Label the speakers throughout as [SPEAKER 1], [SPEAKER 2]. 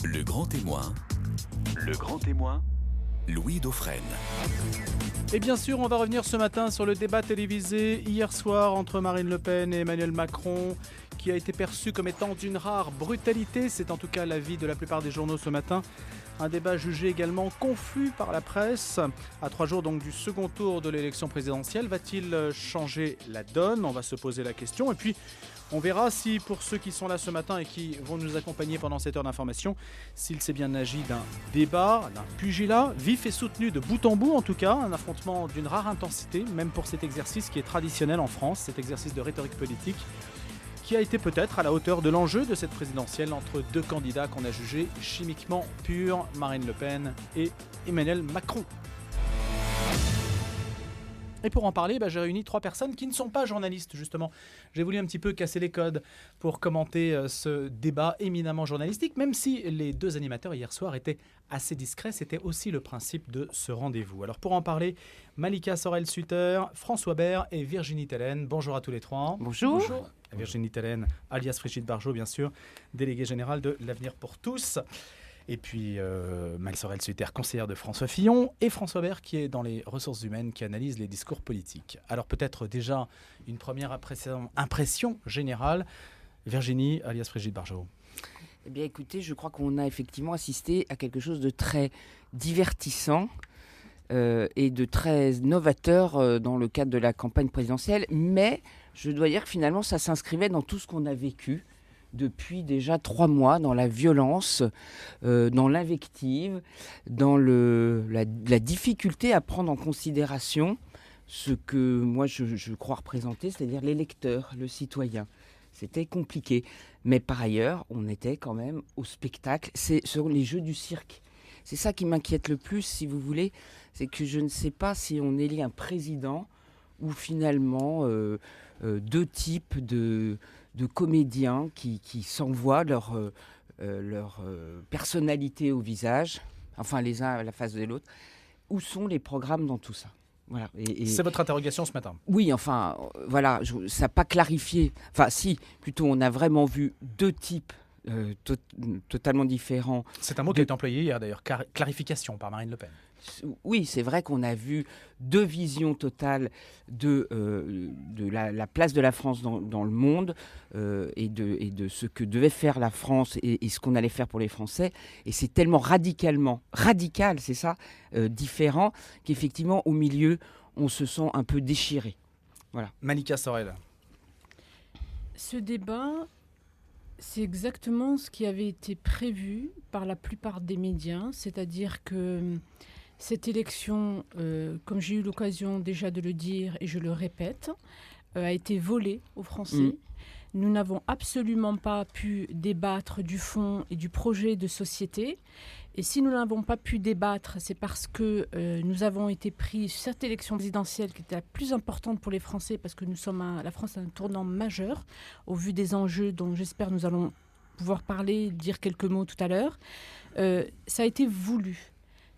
[SPEAKER 1] Le grand témoin. Le grand témoin. Louis Dauphren.
[SPEAKER 2] Et bien sûr, on va revenir ce matin sur le débat télévisé hier soir entre Marine Le Pen et Emmanuel Macron, qui a été perçu comme étant d'une rare brutalité. C'est en tout cas l'avis de la plupart des journaux ce matin. Un débat jugé également confus par la presse. À 3 jours donc du second tour de l'élection présidentielle, va-t-il changer la donne ? On va se poser la question. Et puis, on verra si, pour ceux qui sont là ce matin et qui vont nous accompagner pendant cette heure d'information, s'il s'est bien agi d'un débat, d'un pugilat, vif et soutenu de bout en bout en tout cas, un affrontement d'une rare intensité, même pour cet exercice qui est traditionnel en France, cet exercice de rhétorique politique, qui a été peut-être à la hauteur de l'enjeu de cette présidentielle entre deux candidats qu'on a jugés chimiquement purs, Marine Le Pen et Emmanuel Macron. Et pour en parler, j'ai réuni 3 personnes qui ne sont pas journalistes, justement. J'ai voulu un petit peu casser les codes pour commenter ce débat éminemment journalistique, même si les 2 animateurs hier soir étaient assez discrets. C'était aussi le principe de ce rendez-vous. Alors pour en parler, Malika Sorel-Sutter, François Bert et Virginie Tellen. Bonjour à tous les 3.
[SPEAKER 3] Bonjour.
[SPEAKER 2] Bonjour. Virginie Tellen, alias Brigitte Bardot, bien sûr, déléguée générale de l'Avenir pour tous. Et puis Malika Sorel-Sutter, conseillère de François Fillon, et François Bert qui est dans les ressources humaines, qui analyse les discours politiques. Alors peut-être déjà une première impression générale. Virginie, alias Brigitte Bardot.
[SPEAKER 3] Eh bien écoutez, je crois qu'on a effectivement assisté à quelque chose de très divertissant et de très novateur dans le cadre de la campagne présidentielle. Mais je dois dire que finalement ça s'inscrivait dans tout ce qu'on a vécu depuis déjà 3 mois, dans la violence, dans l'invective, dans la difficulté à prendre en considération ce que moi je crois représenter, c'est-à-dire l'électeur, le citoyen. C'était compliqué. Mais par ailleurs, on était quand même au spectacle. C'est sur les jeux du cirque. C'est ça qui m'inquiète le plus, si vous voulez. C'est que je ne sais pas si on élit un président ou finalement 2 types de comédiens qui s'envoient leur personnalité au visage, enfin les uns à la face de l'autre. Où sont les programmes dans tout ça ? Voilà.
[SPEAKER 2] C'est votre interrogation ce matin ?
[SPEAKER 3] Oui, enfin, voilà, ça n'a pas clarifié. Enfin, si, plutôt, on a vraiment vu 2 types totalement différents.
[SPEAKER 2] C'est un mot qui a été employé hier d'ailleurs, clarification par Marine Le Pen.
[SPEAKER 3] Oui, c'est vrai qu'on a vu 2 visions totales de la place de la France dans le monde et de ce que devait faire la France et ce qu'on allait faire pour les Français. Et c'est tellement radical, c'est ça, différent, qu'effectivement, au milieu, on se sent un peu déchiré. Voilà.
[SPEAKER 2] Malika Sorel.
[SPEAKER 4] Ce débat, c'est exactement ce qui avait été prévu par la plupart des médias, c'est-à-dire que cette élection, comme j'ai eu l'occasion déjà de le dire et je le répète, a été volée aux Français. Nous n'avons absolument pas pu débattre du fond et du projet de société. Et si nous n'avons pas pu débattre, c'est parce que nous avons été pris sur cette élection présidentielle qui était la plus importante pour les Français, parce que la France a un tournant majeur au vu des enjeux dont j'espère nous allons pouvoir parler, dire quelques mots tout à l'heure. Ça a été voulu.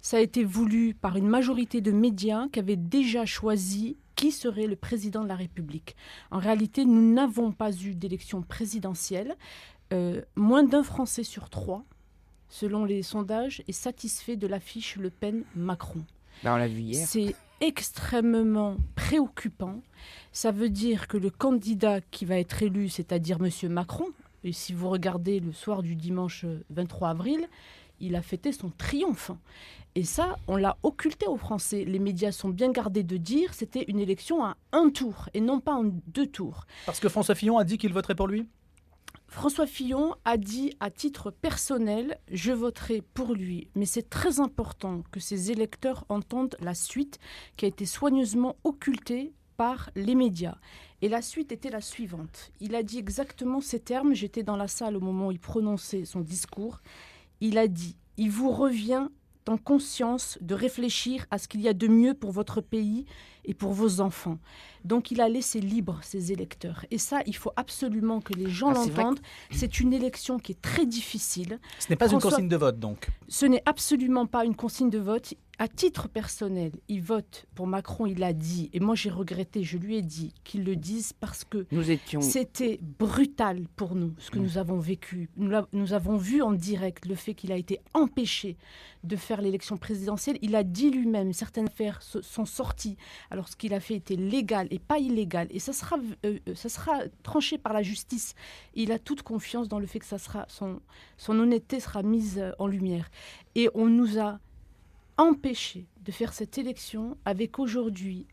[SPEAKER 4] Ça a été voulu par une majorité de médias qui avaient déjà choisi qui serait le président de la République. En réalité, nous n'avons pas eu d'élection présidentielle. Moins d'un Français sur 3, selon les sondages, est satisfait de l'affiche Le Pen-Macron.
[SPEAKER 3] On l'a vu hier.
[SPEAKER 4] C'est extrêmement préoccupant. Ça veut dire que le candidat qui va être élu, c'est-à-dire M. Macron, et si vous regardez le soir du dimanche 23 avril, il a fêté son triomphe. Et ça, on l'a occulté aux Français. Les médias sont bien gardés de dire que c'était une élection à 1 tour et non pas en 2 tours.
[SPEAKER 2] Parce que François Fillon a dit qu'il voterait pour lui ?
[SPEAKER 4] François Fillon a dit à titre personnel « je voterai pour lui ». Mais c'est très important que ses électeurs entendent la suite qui a été soigneusement occultée par les médias. Et la suite était la suivante. Il a dit exactement ces termes. J'étais dans la salle au moment où il prononçait son discours. Il a dit « il vous revient en conscience de réfléchir à ce qu'il y a de mieux pour votre pays et pour vos enfants. Donc il a laissé libre ses électeurs. Et ça, il faut absolument que les gens l'entendent. C'est une élection qui est très difficile.
[SPEAKER 2] Ce n'est pas une consigne de vote, donc.
[SPEAKER 4] Ce n'est absolument pas une consigne de vote. À titre personnel, il vote pour Macron, il l'a dit. Et moi, j'ai regretté, je lui ai dit qu'il le dise parce que c'était brutal pour nous, ce que nous avons vécu. Nous avons vu en direct le fait qu'il a été empêché de faire l'élection présidentielle. Il a dit lui-même, certaines affaires sont sorties. Alors, ce qu'il a fait était légal et pas illégal. Et ça sera tranché par la justice. Il a toute confiance dans le fait que son honnêteté sera mise en lumière. Et on nous a empêché de faire cette élection avec aujourd'hui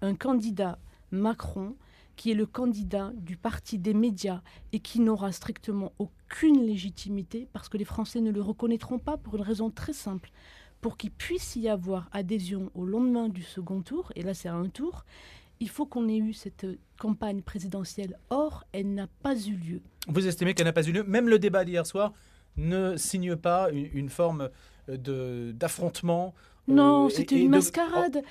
[SPEAKER 4] un candidat Macron qui est le candidat du parti des médias et qui n'aura strictement aucune légitimité parce que les Français ne le reconnaîtront pas pour une raison très simple. Pour qu'il puisse y avoir adhésion au lendemain du second tour, et là c'est un tour, il faut qu'on ait eu cette campagne présidentielle. Or, elle n'a pas eu lieu.
[SPEAKER 2] Vous estimez qu'elle n'a pas eu lieu? Même le débat d'hier soir ne signe pas une forme d'affrontement?
[SPEAKER 4] Non, c'était une mascarade.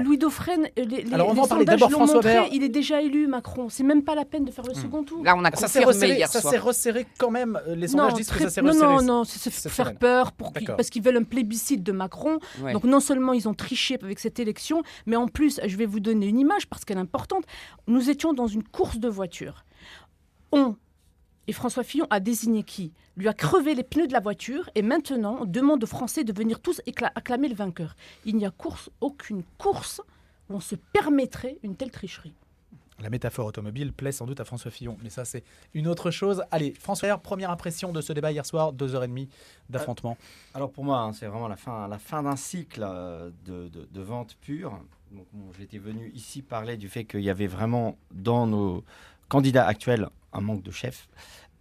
[SPEAKER 4] Louis Dauphren, les sondages l'ont montré, il est déjà élu, Macron. C'est même pas la peine de faire le second tour.
[SPEAKER 3] Là, on a confirmé hier soir.
[SPEAKER 2] Ça s'est resserré quand même. Les sondages disent que ça s'est resserré.
[SPEAKER 4] Non, c'est faire peur parce qu'ils veulent un plébiscite de Macron. Ouais. Donc non seulement ils ont triché avec cette élection, mais en plus, je vais vous donner une image parce qu'elle est importante. Nous étions dans une course de voiture. Et François Fillon a désigné qui? Lui a crevé les pneus de la voiture et maintenant on demande aux Français de venir tous acclamer le vainqueur. Il n'y a aucune course où on se permettrait une telle tricherie.
[SPEAKER 2] La métaphore automobile plaît sans doute à François Fillon, mais ça c'est une autre chose. Allez, François, première impression de ce débat hier soir, 2h30 d'affrontement.
[SPEAKER 5] Alors pour moi, c'est vraiment la fin d'un cycle de vente pure. Donc, j'étais venu ici parler du fait qu'il y avait vraiment dans nos candidats actuels un manque de chef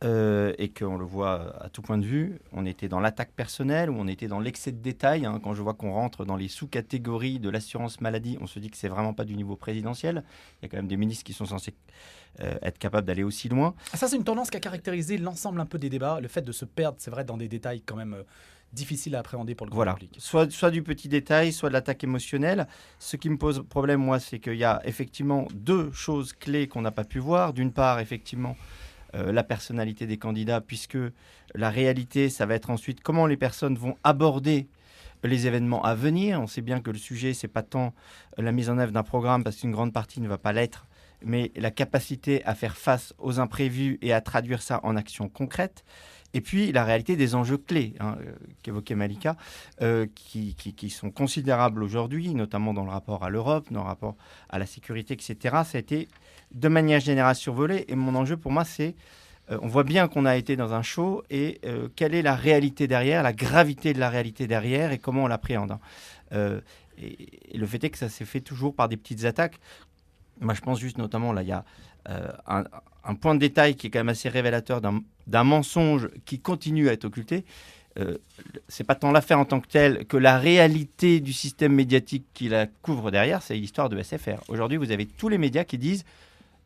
[SPEAKER 5] et qu'on le voit à tout point de vue. On était dans l'attaque personnelle ou on était dans l'excès de détail. Quand je vois qu'on rentre dans les sous-catégories de l'assurance maladie, on se dit que c'est vraiment pas du niveau présidentiel. Il y a quand même des ministres qui sont censés être capables d'aller aussi loin.
[SPEAKER 2] Ça, c'est une tendance qui a caractérisé l'ensemble un peu des débats. Le fait de se perdre, c'est vrai, dans des détails quand même difficiles à appréhender pour le grand public.
[SPEAKER 5] Soit du petit détail, soit de l'attaque émotionnelle. Ce qui me pose problème, moi, c'est qu'il y a effectivement deux choses clés qu'on n'a pas pu voir. D'une part, effectivement, la personnalité des candidats, puisque la réalité, ça va être ensuite comment les personnes vont aborder les événements à venir. On sait bien que le sujet, c'est pas tant la mise en œuvre d'un programme, parce qu'une grande partie ne va pas l'être, mais la capacité à faire face aux imprévus et à traduire ça en actions concrètes. Et puis la réalité des enjeux clés qu'évoquait Malika, qui sont considérables aujourd'hui, notamment dans le rapport à l'Europe, dans le rapport à la sécurité, etc. Ça a été de manière générale survolé. Et mon enjeu pour moi, c'est, on voit bien qu'on a été dans un show et quelle est la réalité derrière, la gravité de la réalité derrière et comment on l'appréhende. Et le fait est que ça s'est fait toujours par des petites attaques. Moi, je pense juste notamment, là, il y a un point de détail qui est quand même assez révélateur d'un mensonge qui continue à être occulté. C'est pas tant l'affaire en tant que telle que la réalité du système médiatique qui la couvre derrière, c'est l'histoire de SFR. Aujourd'hui, vous avez tous les médias qui disent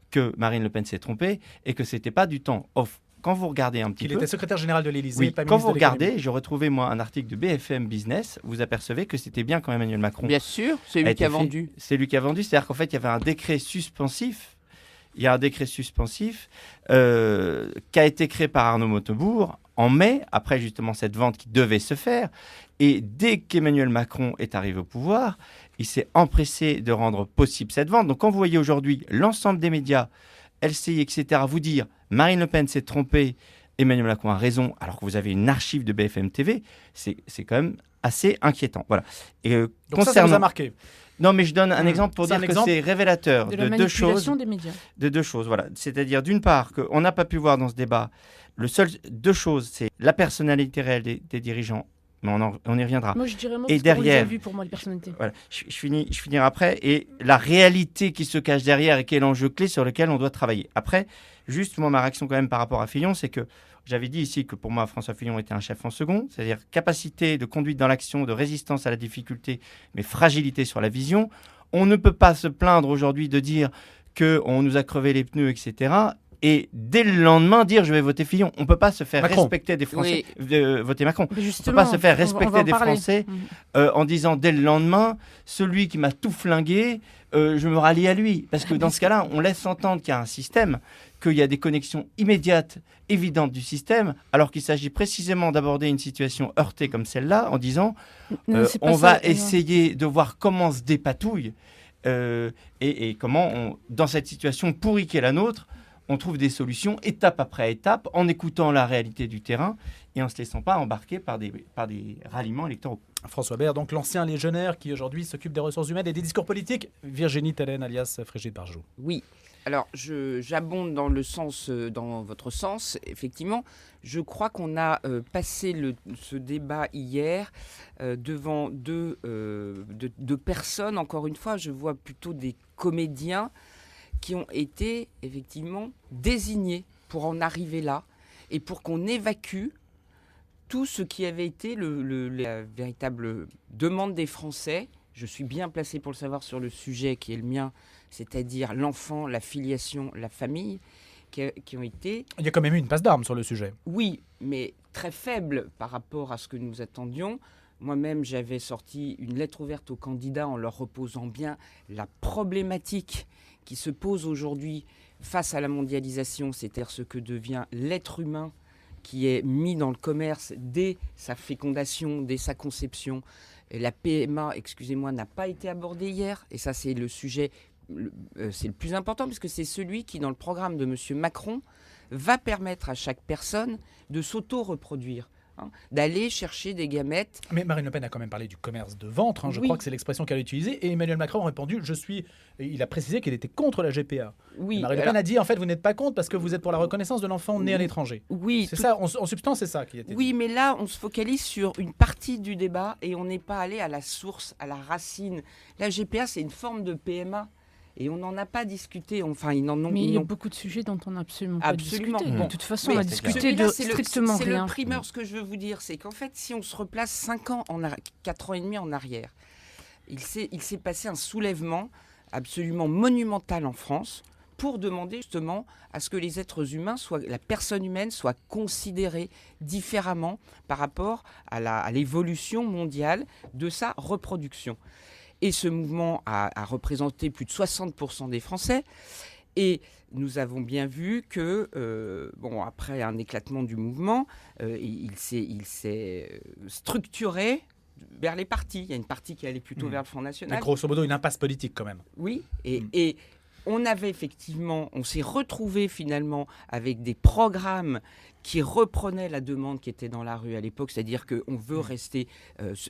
[SPEAKER 5] que Marine Le Pen s'est trompée et que c'était pas du temps off. Quand vous regardez un petit peu...
[SPEAKER 2] Il était secrétaire général de l'Élysée,
[SPEAKER 5] oui,
[SPEAKER 2] pas
[SPEAKER 5] quand
[SPEAKER 2] ministre
[SPEAKER 5] vous regardez, j'ai retrouvé moi un article de BFM Business, vous apercevez que c'était bien quand Emmanuel Macron.
[SPEAKER 3] Bien sûr, c'est lui qui a vendu.
[SPEAKER 5] C'est lui qui a vendu, c'est-à-dire qu'en fait, il y avait un décret suspensif. Il y a un décret suspensif qui a été créé par Arnaud Montebourg en mai, après justement cette vente qui devait se faire. Et dès qu'Emmanuel Macron est arrivé au pouvoir, il s'est empressé de rendre possible cette vente. Donc quand vous voyez aujourd'hui l'ensemble des médias, LCI, etc., vous dire Marine Le Pen s'est trompée, Emmanuel Macron a raison, alors que vous avez une archive de BFM TV, c'est quand même assez inquiétant. Voilà. Et,
[SPEAKER 2] donc ça vous a marqué?
[SPEAKER 5] Non, mais je donne un exemple pour dire que c'est révélateur
[SPEAKER 4] de deux choses. Des médias.
[SPEAKER 5] De deux choses, voilà. C'est-à-dire, d'une part, qu'on n'a pas pu voir dans ce débat, deux choses, c'est la personnalité réelle des dirigeants, mais on y reviendra.
[SPEAKER 4] Moi, je dirais
[SPEAKER 5] et derrière,
[SPEAKER 4] vu pour moi, les personnalités.
[SPEAKER 5] Voilà, je finirai après, et la réalité qui se cache derrière et qui est l'enjeu clé sur lequel on doit travailler. Après, juste, moi, ma réaction quand même par rapport à Fillon, c'est que j'avais dit ici que pour moi, François Fillon était un chef en second, c'est-à-dire capacité de conduite dans l'action, de résistance à la difficulté, mais fragilité sur la vision. On ne peut pas se plaindre aujourd'hui de dire qu'on nous a crevé les pneus, etc. et dès le lendemain dire je vais voter Fillon. On ne peut pas se faire
[SPEAKER 2] Macron.
[SPEAKER 5] respecter des Français, voter Macron.
[SPEAKER 4] Mais
[SPEAKER 5] On ne
[SPEAKER 4] justement,
[SPEAKER 5] peut pas se faire
[SPEAKER 4] on va
[SPEAKER 5] respecter
[SPEAKER 4] en
[SPEAKER 5] des
[SPEAKER 4] parler.
[SPEAKER 5] Français en disant dès le lendemain, celui qui m'a tout flingué, je me rallie à lui. Parce que dans ce cas-là, on laisse entendre qu'il y a un système, qu'il y a des connexions immédiates, évidentes du système, alors qu'il s'agit précisément d'aborder une situation heurtée comme celle-là en disant
[SPEAKER 4] Non, c'est pas
[SPEAKER 5] on
[SPEAKER 4] ça,
[SPEAKER 5] va essayer de voir comment on se dépatouille et comment, dans cette situation pourrie qui est la nôtre, on trouve des solutions étape après étape en écoutant la réalité du terrain et en ne se laissant pas embarquer par des ralliements électoraux.
[SPEAKER 2] François Baird, donc l'ancien légionnaire qui aujourd'hui s'occupe des ressources humaines et des discours politiques. Virginie Tellen, alias Frigide Barjou.
[SPEAKER 3] Oui. Alors, j'abonde dans votre sens, effectivement. Je crois qu'on a passé ce débat hier devant deux personnes. Encore une fois, je vois plutôt des comédiens qui ont été effectivement désignés pour en arriver là et pour qu'on évacue tout ce qui avait été la véritable demande des Français. Je suis bien placé pour le savoir sur le sujet qui est le mien, c'est-à-dire l'enfant, la filiation, la famille, qui ont été...
[SPEAKER 2] Il y a quand même eu une passe d'armes sur le sujet.
[SPEAKER 3] Oui, mais très faible par rapport à ce que nous attendions. Moi-même, j'avais sorti une lettre ouverte aux candidats en leur reposant bien la problématique qui se pose aujourd'hui face à la mondialisation, c'est-à-dire ce que devient l'être humain qui est mis dans le commerce dès sa fécondation, dès sa conception. Et la PMA, excusez-moi, n'a pas été abordée hier. Et ça, c'est le sujet, c'est le plus important, puisque c'est celui qui, dans le programme de M. Macron, va permettre à chaque personne de s'auto-reproduire. D'aller chercher des gamètes.
[SPEAKER 2] Mais Marine Le Pen a quand même parlé du commerce de ventre, je crois que c'est l'expression qu'elle a utilisée, et Emmanuel Macron a répondu, il a précisé qu'il était contre la GPA.
[SPEAKER 3] Oui,
[SPEAKER 2] Marine Le Pen a dit, en fait, vous n'êtes pas contre parce que vous êtes pour la reconnaissance de l'enfant né à l'étranger.
[SPEAKER 3] Oui,
[SPEAKER 2] c'est ça, en substance, c'est ça qui a été dit.
[SPEAKER 3] Oui, mais là, on se focalise sur une partie du débat et on n'est pas allé à la source, à la racine. La GPA, c'est une forme de PMA. Et on n'en a pas discuté. Enfin, ils n'en ont.
[SPEAKER 4] Mais il y a beaucoup de sujets dont on n'a absolument pas discuté.
[SPEAKER 3] Bon.
[SPEAKER 4] De toute façon,
[SPEAKER 3] Oui,
[SPEAKER 4] on a discuté de strictement
[SPEAKER 3] c'est
[SPEAKER 4] rien.
[SPEAKER 3] le primeur. Ce que je veux vous dire, c'est qu'en fait, si on se replace 4 ans et demi en arrière, il s'est passé un soulèvement absolument monumental en France pour demander justement à ce que les êtres humains, la personne humaine, soit considérée différemment par rapport à l'évolution mondiale de sa reproduction. Et ce mouvement a représenté plus de 60% des Français. Et nous avons bien vu que, après un éclatement du mouvement, il s'est structuré vers les partis. Il y a une partie qui allait plutôt vers le Front National.
[SPEAKER 2] Mais grosso modo, une impasse politique quand même.
[SPEAKER 3] Oui, et on s'est retrouvé finalement avec des programmes qui reprenaient la demande qui était dans la rue à l'époque, c'est-à-dire qu'on veut rester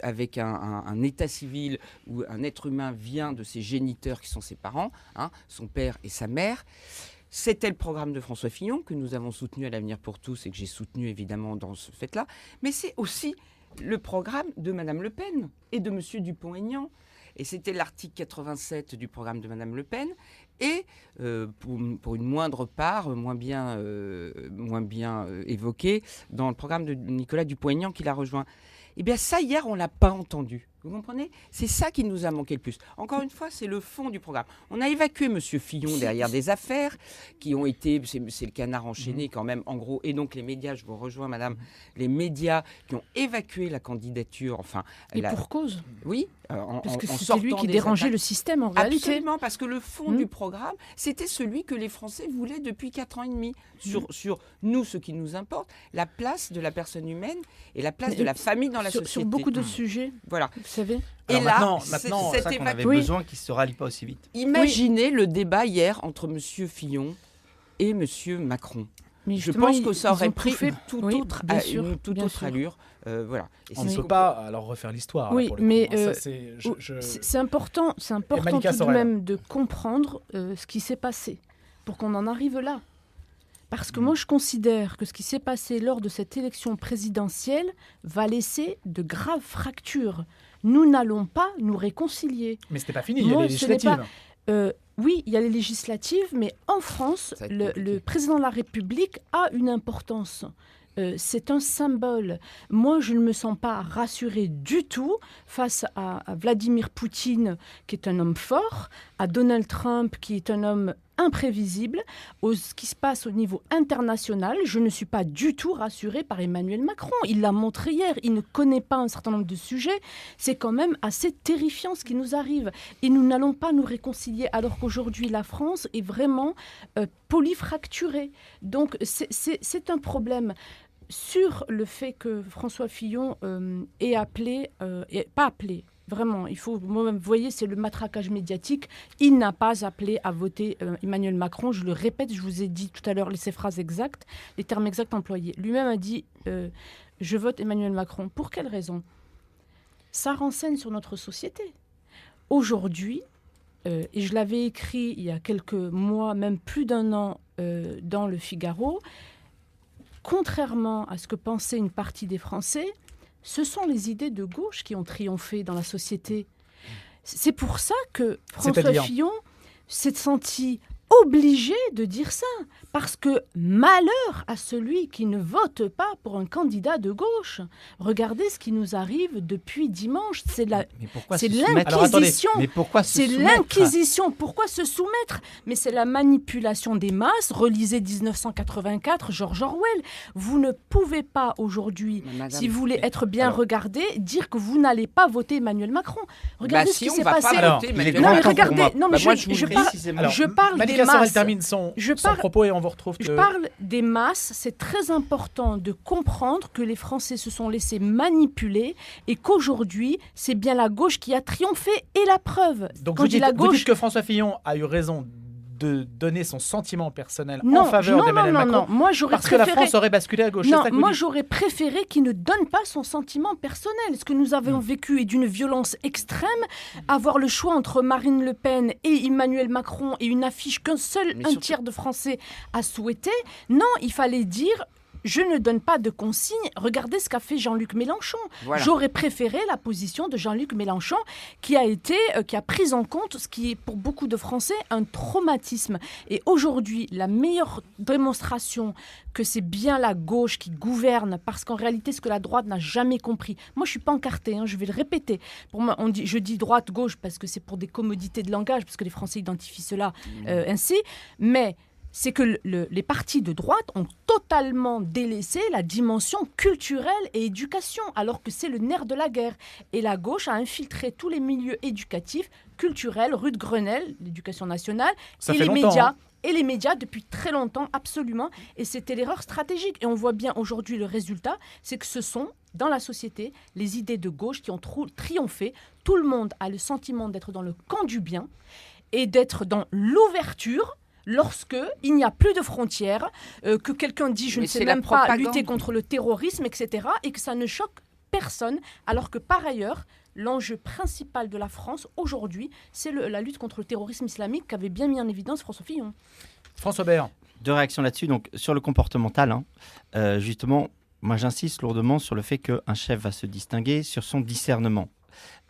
[SPEAKER 3] avec un état civil où un être humain vient de ses géniteurs qui sont ses parents, son père et sa mère. C'était le programme de François Fillon que nous avons soutenu à l'Avenir pour tous et que j'ai soutenu évidemment dans ce fait-là, mais c'est aussi le programme de Mme Le Pen et de M. Dupont-Aignan. Et c'était l'article 87 du programme de Mme Le Pen. Et pour une moindre part, moins bien évoqué, dans le programme de Nicolas Dupont-Aignan qui l'a rejoint. Eh bien ça, hier, on ne l'a pas entendu. Vous comprenez ? C'est ça qui nous a manqué le plus. Encore une fois, c'est le fond du programme. On a évacué M. Fillon derrière des affaires qui ont été... C'est le canard enchaîné quand même, en gros. Et donc les médias, je vous rejoins, madame, les médias qui ont évacué la candidature. Enfin,
[SPEAKER 4] et pour cause.
[SPEAKER 3] Oui.
[SPEAKER 4] Parce que c'était lui qui dérangeait le système en réalité.
[SPEAKER 3] Absolument, parce que le fond du programme, c'était celui que les Français voulaient depuis 4 ans et demi. Sur nous, ce qui nous importe, la place de la personne humaine et la place de la famille dans la société.
[SPEAKER 4] Sur beaucoup de sujets,
[SPEAKER 3] voilà.
[SPEAKER 4] vous savez.
[SPEAKER 5] Alors
[SPEAKER 3] et là,
[SPEAKER 5] maintenant c'est ça qu'on avait besoin qu'il ne se rallie pas aussi vite.
[SPEAKER 3] Imaginez le débat hier entre M. Fillon et M. Macron.
[SPEAKER 4] Mais
[SPEAKER 3] je pense que ça aurait pris une toute autre allure. Voilà.
[SPEAKER 2] On ne peut pas alors refaire l'histoire.
[SPEAKER 4] Oui,
[SPEAKER 2] là, pour
[SPEAKER 4] mais
[SPEAKER 2] c'est
[SPEAKER 4] important tout de même de comprendre ce qui s'est passé pour qu'on en arrive là. Parce que moi, je considère que ce qui s'est passé lors de cette élection présidentielle va laisser de graves fractures. Nous n'allons pas nous réconcilier.
[SPEAKER 2] Mais ce n'est pas fini, il y a les législatives.
[SPEAKER 4] Oui, il y a les législatives, mais en France, le président de la République a une importance. C'est un symbole. Moi, je ne me sens pas rassurée du tout face à Vladimir Poutine, qui est un homme fort, à Donald Trump, qui est un homme imprévisible, ce qui se passe au niveau international. Je ne suis pas du tout rassurée par Emmanuel Macron. Il l'a montré hier, il ne connaît pas un certain nombre de sujets. C'est quand même assez terrifiant ce qui nous arrive. Et nous n'allons pas nous réconcilier alors qu'aujourd'hui la France est vraiment polyfracturée. Donc c'est un problème. Sur le fait que François Fillon ait appelé, pas appelé, vraiment, vous voyez, c'est le matraquage médiatique. Il n'a pas appelé à voter Emmanuel Macron. Je le répète, je vous ai dit tout à l'heure ces phrases exactes, les termes exacts employés. Lui-même a dit je vote Emmanuel Macron. Pour quelle raison ? Ça renseigne sur notre société. Aujourd'hui, et je l'avais écrit il y a quelques mois, même plus d'1 an, dans Le Figaro, contrairement à ce que pensait une partie des Français, ce sont les idées de gauche qui ont triomphé dans la société. C'est pour ça que François Fillon s'est senti obligé de dire ça. Parce que malheur à celui qui ne vote pas pour un candidat de gauche. Regardez ce qui nous arrive depuis dimanche. C'est l'Inquisition.
[SPEAKER 5] Mais pourquoi se
[SPEAKER 4] C'est
[SPEAKER 5] soumettre ?
[SPEAKER 4] l'Inquisition. Pourquoi se soumettre ? Mais c'est la manipulation des masses. Relisez 1984, George Orwell. Vous ne pouvez pas aujourd'hui, si vous voulez être bien regardé, dire que vous n'allez pas voter Emmanuel Macron. Regardez ce qui s'est passé. Non, mais regardez. Non, mais je parle des masses.
[SPEAKER 2] Elle termine son propos et on vous retrouve.
[SPEAKER 4] Je parle des masses. C'est très important de comprendre que les Français se sont laissés manipuler et qu'aujourd'hui, c'est bien la gauche qui a triomphé. Et la preuve.
[SPEAKER 2] Donc vous dites que François Fillon a eu raison de donner son sentiment personnel en faveur d'Emmanuel Macron.
[SPEAKER 4] Moi, j'aurais préféré...
[SPEAKER 2] que la France aurait basculé à gauche.
[SPEAKER 4] Moi, j'aurais préféré qu'il ne donne pas son sentiment personnel. Ce que nous avons vécu est d'une violence extrême. Avoir le choix entre Marine Le Pen et Emmanuel Macron et une affiche qu'un tiers de Français a souhaité. Non, il fallait dire... Je ne donne pas de consignes. Regardez ce qu'a fait Jean-Luc Mélenchon. Voilà. J'aurais préféré la position de Jean-Luc Mélenchon qui a pris en compte ce qui est pour beaucoup de Français un traumatisme. Et aujourd'hui, la meilleure démonstration que c'est bien la gauche qui gouverne, parce qu'en réalité, ce que la droite n'a jamais compris. Moi, je suis pancartée, je vais le répéter. Pour moi, je dis droite-gauche parce que c'est pour des commodités de langage, parce que les Français identifient cela ainsi. Mais c'est que les partis de droite ont totalement délaissé la dimension culturelle et éducation, alors que c'est le nerf de la guerre. Et la gauche a infiltré tous les milieux éducatifs, culturels, rue de Grenelle, l'éducation nationale, et les médias depuis très longtemps, absolument. Et c'était l'erreur stratégique. Et on voit bien aujourd'hui le résultat, c'est que ce sont, dans la société, les idées de gauche qui ont triomphé. Tout le monde a le sentiment d'être dans le camp du bien et d'être dans l'ouverture. Lorsqu'il n'y a plus de frontières, que quelqu'un dit « je ne sais même pas lutter contre le terrorisme », etc., et que ça ne choque personne, alors que par ailleurs, l'enjeu principal de la France aujourd'hui, c'est la lutte contre le terrorisme islamique qu'avait bien mis en évidence François Fillon.
[SPEAKER 2] François Bert.
[SPEAKER 5] 2 réactions là-dessus. Donc, sur le comportemental, justement, moi j'insiste lourdement sur le fait qu'un chef va se distinguer sur son discernement.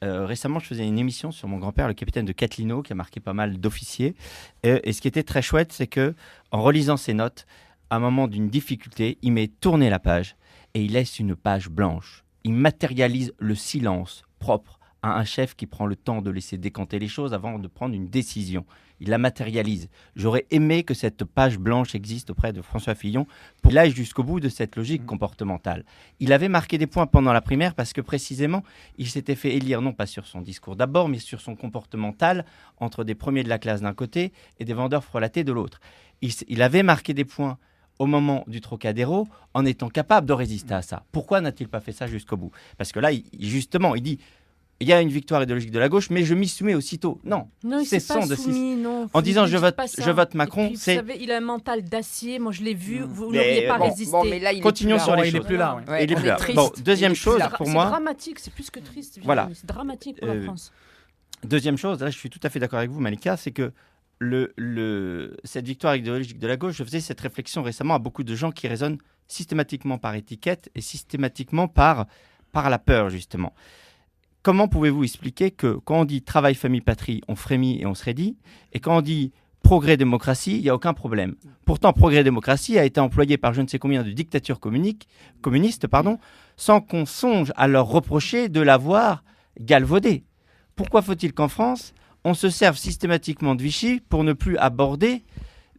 [SPEAKER 5] Récemment, je faisais une émission sur mon grand-père, le capitaine de Catlino, qui a marqué pas mal d'officiers. Et ce qui était très chouette, c'est que, en relisant ses notes, à un moment d'une difficulté, il met tourner la page et il laisse une page blanche. Il matérialise le silence propre à un chef qui prend le temps de laisser décanter les choses avant de prendre une décision. Il la matérialise. J'aurais aimé que cette page blanche existe auprès de François Fillon pour qu'il aille jusqu'au bout de cette logique comportementale. Il avait marqué des points pendant la primaire parce que précisément, il s'était fait élire non pas sur son discours d'abord, mais sur son comportemental entre des premiers de la classe d'un côté et des vendeurs frelatés de l'autre. Il avait marqué des points au moment du Trocadéro en étant capable de résister à ça. Pourquoi n'a-t-il pas fait ça jusqu'au bout ? Parce que là, justement, il dit... Il y a une victoire idéologique de la gauche, mais je m'y soumets aussitôt. Non,
[SPEAKER 4] cessons de soumis.
[SPEAKER 5] En disant je vote Macron,
[SPEAKER 4] puis, vous savez, il a un mental d'acier. Moi, je l'ai vu. Vous n'auriez pas résisté.
[SPEAKER 3] Mais là,
[SPEAKER 5] continuons sur les choses.
[SPEAKER 2] Il est plus là.
[SPEAKER 5] Il est plus là. Bon, deuxième chose pour moi.
[SPEAKER 4] C'est dramatique. C'est plus que triste.
[SPEAKER 5] Voilà.
[SPEAKER 4] C'est dramatique pour la France.
[SPEAKER 5] Deuxième chose, là, je suis tout à fait d'accord avec vous, Malika, c'est que cette victoire idéologique de la gauche, je faisais cette réflexion récemment à beaucoup de gens qui raisonnent systématiquement par étiquette et systématiquement par la peur, justement. Comment pouvez-vous expliquer que quand on dit travail, famille, patrie, on frémit et on se raidit, et quand on dit progrès, démocratie, il n'y a aucun problème. Pourtant, progrès, démocratie a été employé par je ne sais combien de dictatures communistes, sans qu'on songe à leur reprocher de l'avoir galvaudé. Pourquoi faut-il qu'en France, on se serve systématiquement de Vichy pour ne plus aborder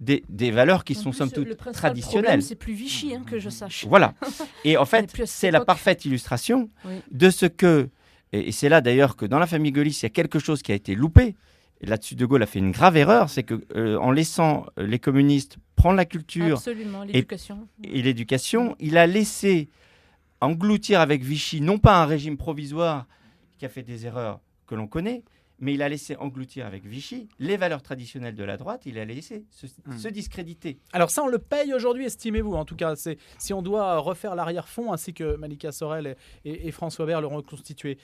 [SPEAKER 5] des valeurs qui sont somme toute
[SPEAKER 4] le principal
[SPEAKER 5] traditionnelles.
[SPEAKER 4] problème, c'est plus Vichy, que je sache.
[SPEAKER 5] Voilà. Et en
[SPEAKER 4] On est
[SPEAKER 5] fait,
[SPEAKER 4] plus à cette
[SPEAKER 5] c'est la
[SPEAKER 4] époque.
[SPEAKER 5] parfaite illustration
[SPEAKER 4] Oui.
[SPEAKER 5] de ce que, et c'est là d'ailleurs que dans la famille gaulliste, il y a quelque chose qui a été loupé. Et là-dessus, De Gaulle a fait une grave erreur, c'est que en laissant les communistes prendre la culture
[SPEAKER 4] Absolument, l'éducation.
[SPEAKER 5] et l'éducation, il a laissé engloutir avec Vichy, non pas un régime provisoire qui a fait des erreurs que l'on connaît, mais il a laissé engloutir avec Vichy les valeurs traditionnelles de la droite, il a laissé se discréditer.
[SPEAKER 2] Alors ça, on le paye aujourd'hui, estimez-vous. En tout cas, si on doit refaire l'arrière-fond, ainsi que Malika Sorel et François Bert le reconstitué.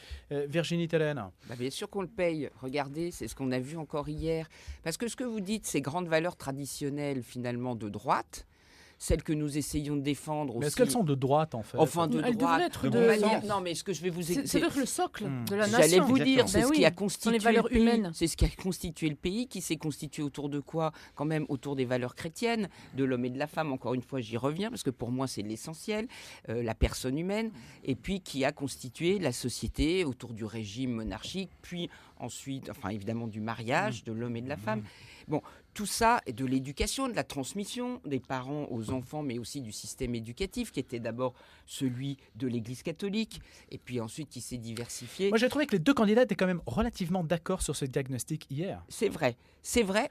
[SPEAKER 2] Virginie Tellen.
[SPEAKER 3] Bah, bien sûr qu'on le paye. Regardez, c'est ce qu'on a vu encore hier. Parce que ce que vous dites, ces grandes valeurs traditionnelles finalement de droite, celles que nous essayons de défendre aussi.
[SPEAKER 2] Mais est-ce qu'elles sont de droite, en fait?
[SPEAKER 3] Enfin, de
[SPEAKER 4] Elles
[SPEAKER 3] droite.
[SPEAKER 4] devraient être
[SPEAKER 3] de
[SPEAKER 4] de
[SPEAKER 3] manière-
[SPEAKER 4] sens.
[SPEAKER 3] Non, mais ce que je vais vous
[SPEAKER 4] C'est le socle de la nation.
[SPEAKER 3] J'allais vous
[SPEAKER 5] Exactement.
[SPEAKER 3] dire, c'est
[SPEAKER 4] Ben
[SPEAKER 3] ce
[SPEAKER 4] oui,
[SPEAKER 3] qui a
[SPEAKER 4] ce sont
[SPEAKER 3] constitué
[SPEAKER 4] les valeurs
[SPEAKER 3] le pays.
[SPEAKER 4] humaines.
[SPEAKER 3] C'est ce qui a constitué le pays, qui s'est constitué autour de quoi? Quand même autour des valeurs chrétiennes, de l'homme et de la femme. Encore une fois, j'y reviens, parce que pour moi, c'est l'essentiel, la personne humaine, et puis qui a constitué la société autour du régime monarchique, puis ensuite, enfin évidemment, du mariage de l'homme et de la femme. Bon, tout ça, et de l'éducation, de la transmission des parents aux enfants, mais aussi du système éducatif, qui était d'abord celui de l'Église catholique, et puis ensuite qui s'est diversifié.
[SPEAKER 2] Moi, j'ai trouvé que les deux candidats étaient quand même relativement d'accord sur ce diagnostic hier.
[SPEAKER 3] C'est vrai,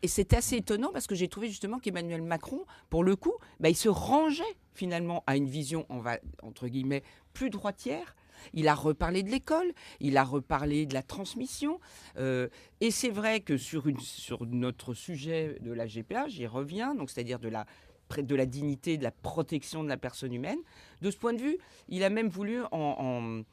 [SPEAKER 3] et c'était assez étonnant parce que j'ai trouvé justement qu'Emmanuel Macron, pour le coup, il se rangeait finalement à une vision, on va entre guillemets, plus droitière. Il a reparlé de l'école, il a reparlé de la transmission, et c'est vrai que sur notre sujet de la GPA, j'y reviens, donc c'est-à-dire de la dignité, de la protection de la personne humaine. De ce point de vue, il a même voulu en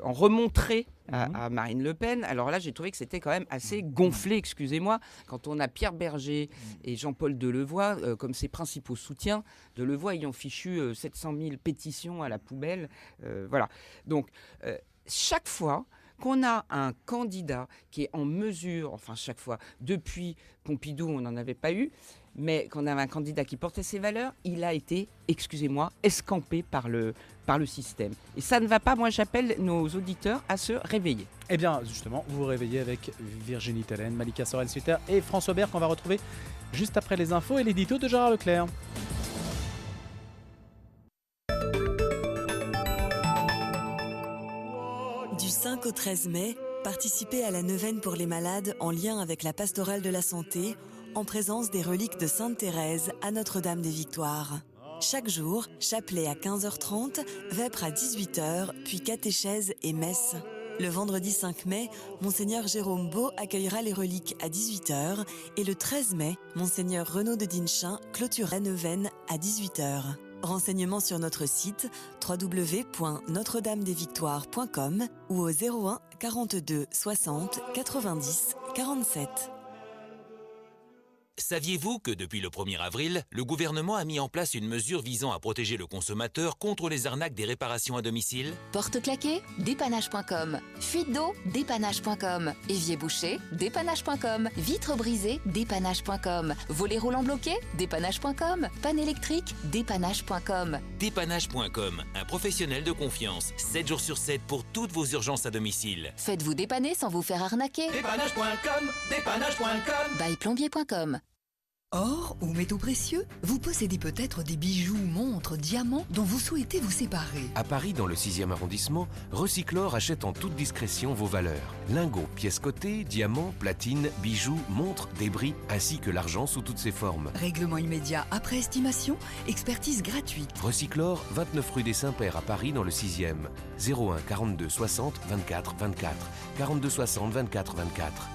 [SPEAKER 3] remontrer à Marine Le Pen. Alors là, j'ai trouvé que c'était quand même assez gonflé, excusez-moi, quand on a Pierre Berger et Jean-Paul Delevoye comme ses principaux soutiens, Delevoye ayant fichu 700 000 pétitions à la poubelle. Voilà. Donc, chaque fois qu'on a un candidat qui est en mesure, enfin chaque fois, depuis Pompidou, on n'en avait pas eu, mais qu'on avait un candidat qui portait ses valeurs, il a été, excusez-moi, escampé par le système. Et ça ne va pas, moi j'appelle nos auditeurs à se réveiller.
[SPEAKER 2] Eh bien, justement, vous vous réveillez avec Virginie Tellen, Malika Sorel-Sutter et François Bert qu'on va retrouver juste après les infos et l'édito de Gérard Leclerc.
[SPEAKER 6] Du 5 au 13 mai, participez à la neuvaine pour les malades en lien avec la pastorale de la santé, en présence des reliques de Sainte Thérèse à Notre-Dame des Victoires. Chaque jour, chapelet à 15h30, vêpres à 18h, puis catéchèse et messe. Le vendredi 5 mai, Monseigneur Jérôme Beau accueillera les reliques à 18h et le 13 mai, Monseigneur Renaud de Dinchin clôturera la neuvaine à 18h. Renseignements sur notre site www.notredamedesvictoires.com ou au 01 42 60 90 47.
[SPEAKER 1] Saviez-vous que depuis le 1er avril, le gouvernement a mis en place une mesure visant à protéger le consommateur contre les arnaques des réparations à domicile?
[SPEAKER 7] Porte claquée, dépannage.com. Fuite d'eau, dépannage.com. Évier bouché, dépannage.com. Vitre brisée, dépannage.com. Volet roulant bloqué, dépannage.com. Panne électrique, dépannage.com.
[SPEAKER 1] Dépannage.com, un professionnel de confiance, 7 jours sur 7 pour toutes vos urgences à domicile.
[SPEAKER 7] Faites-vous dépanner sans vous faire arnaquer.
[SPEAKER 1] Dépannage.com, dépannage.com.
[SPEAKER 7] By plombier.com.
[SPEAKER 8] Or ou métaux précieux, vous possédez peut-être des bijoux, montres, diamants dont vous souhaitez vous séparer.
[SPEAKER 9] À Paris, dans le 6e arrondissement, Recyclor achète en toute discrétion vos valeurs. Lingots, pièces cotées, diamants, platines, bijoux, montres, débris, ainsi que l'argent sous toutes ses formes.
[SPEAKER 8] Règlement immédiat après estimation, expertise gratuite.
[SPEAKER 9] Recyclor, 29 rue des Saints-Pères à Paris, dans le 6e. 01 42 60 24 24. 42 60 24 24.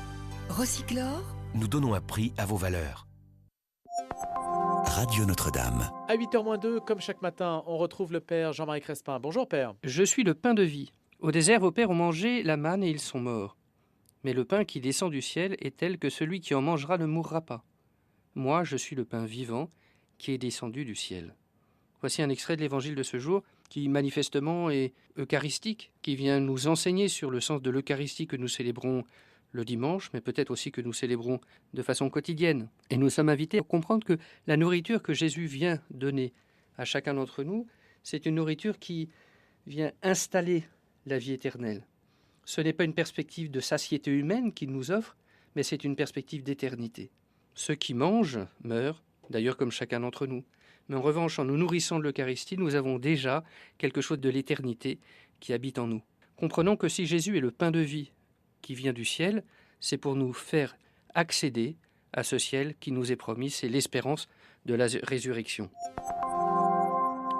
[SPEAKER 8] Recyclor,
[SPEAKER 9] Nous donnons un prix à vos valeurs.
[SPEAKER 1] Radio Notre-Dame.
[SPEAKER 2] À 8h-2, comme chaque matin, on retrouve le père Jean-Marie Crespin. Bonjour père.
[SPEAKER 10] Je suis le pain de vie. Au désert, vos pères ont mangé la manne et ils sont morts. Mais le pain qui descend du ciel est tel que celui qui en mangera ne mourra pas. Moi, je suis le pain vivant qui est descendu du ciel. Voici un extrait de l'évangile de ce jour qui manifestement est eucharistique, qui vient nous enseigner sur le sens de l'Eucharistie que nous célébrons le dimanche, mais peut-être aussi que nous célébrons de façon quotidienne. Et nous sommes invités à comprendre que la nourriture que Jésus vient donner à chacun d'entre nous, c'est une nourriture qui vient installer la vie éternelle. Ce n'est pas une perspective de satiété humaine qu'il nous offre, mais c'est une perspective d'éternité. Ceux qui mangent meurent, d'ailleurs comme chacun d'entre nous. Mais en revanche, en nous nourrissant de l'Eucharistie, nous avons déjà quelque chose de l'éternité qui habite en nous. Comprenons que si Jésus est le pain de vie qui vient du ciel, c'est pour nous faire accéder à ce ciel qui nous est promis, c'est l'espérance de la résurrection.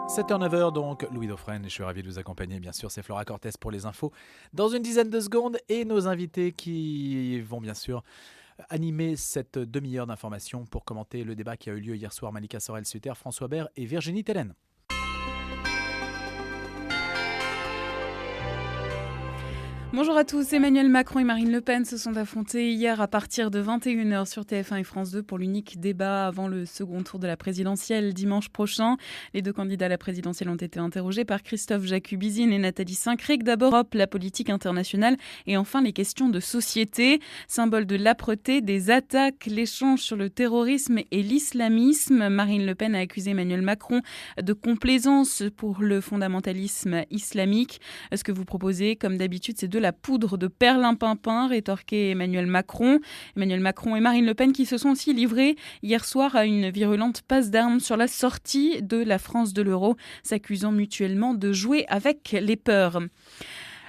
[SPEAKER 2] 7h-9h donc, Louis Dauphren, je suis ravi de vous accompagner, bien sûr, c'est Flora Cortès pour les infos dans une dizaine de secondes et nos invités qui vont bien sûr animer cette demi-heure d'information pour commenter le débat qui a eu lieu hier soir, Malika Sorel-Sutter, François Bert et Virginie Tellen.
[SPEAKER 11] Bonjour à tous, Emmanuel Macron et Marine Le Pen se sont affrontés hier à partir de 21h sur TF1 et France 2 pour l'unique débat avant le second tour de la présidentielle dimanche prochain. Les deux candidats à la présidentielle ont été interrogés par Christophe Jacubizine et Nathalie Saint-Cricq. D'abord, la politique internationale et enfin les questions de société. Symbole de l'âpreté, des attaques, l'échange sur le terrorisme et l'islamisme. Marine Le Pen a accusé Emmanuel Macron de complaisance pour le fondamentalisme islamique. Ce que vous proposez, comme d'habitude, c'est de la poudre de perlimpinpin, rétorquait Emmanuel Macron. Emmanuel Macron et Marine Le Pen qui se sont aussi livrés hier soir à une virulente passe d'armes sur la sortie de la France de l'euro, s'accusant mutuellement de jouer avec les peurs.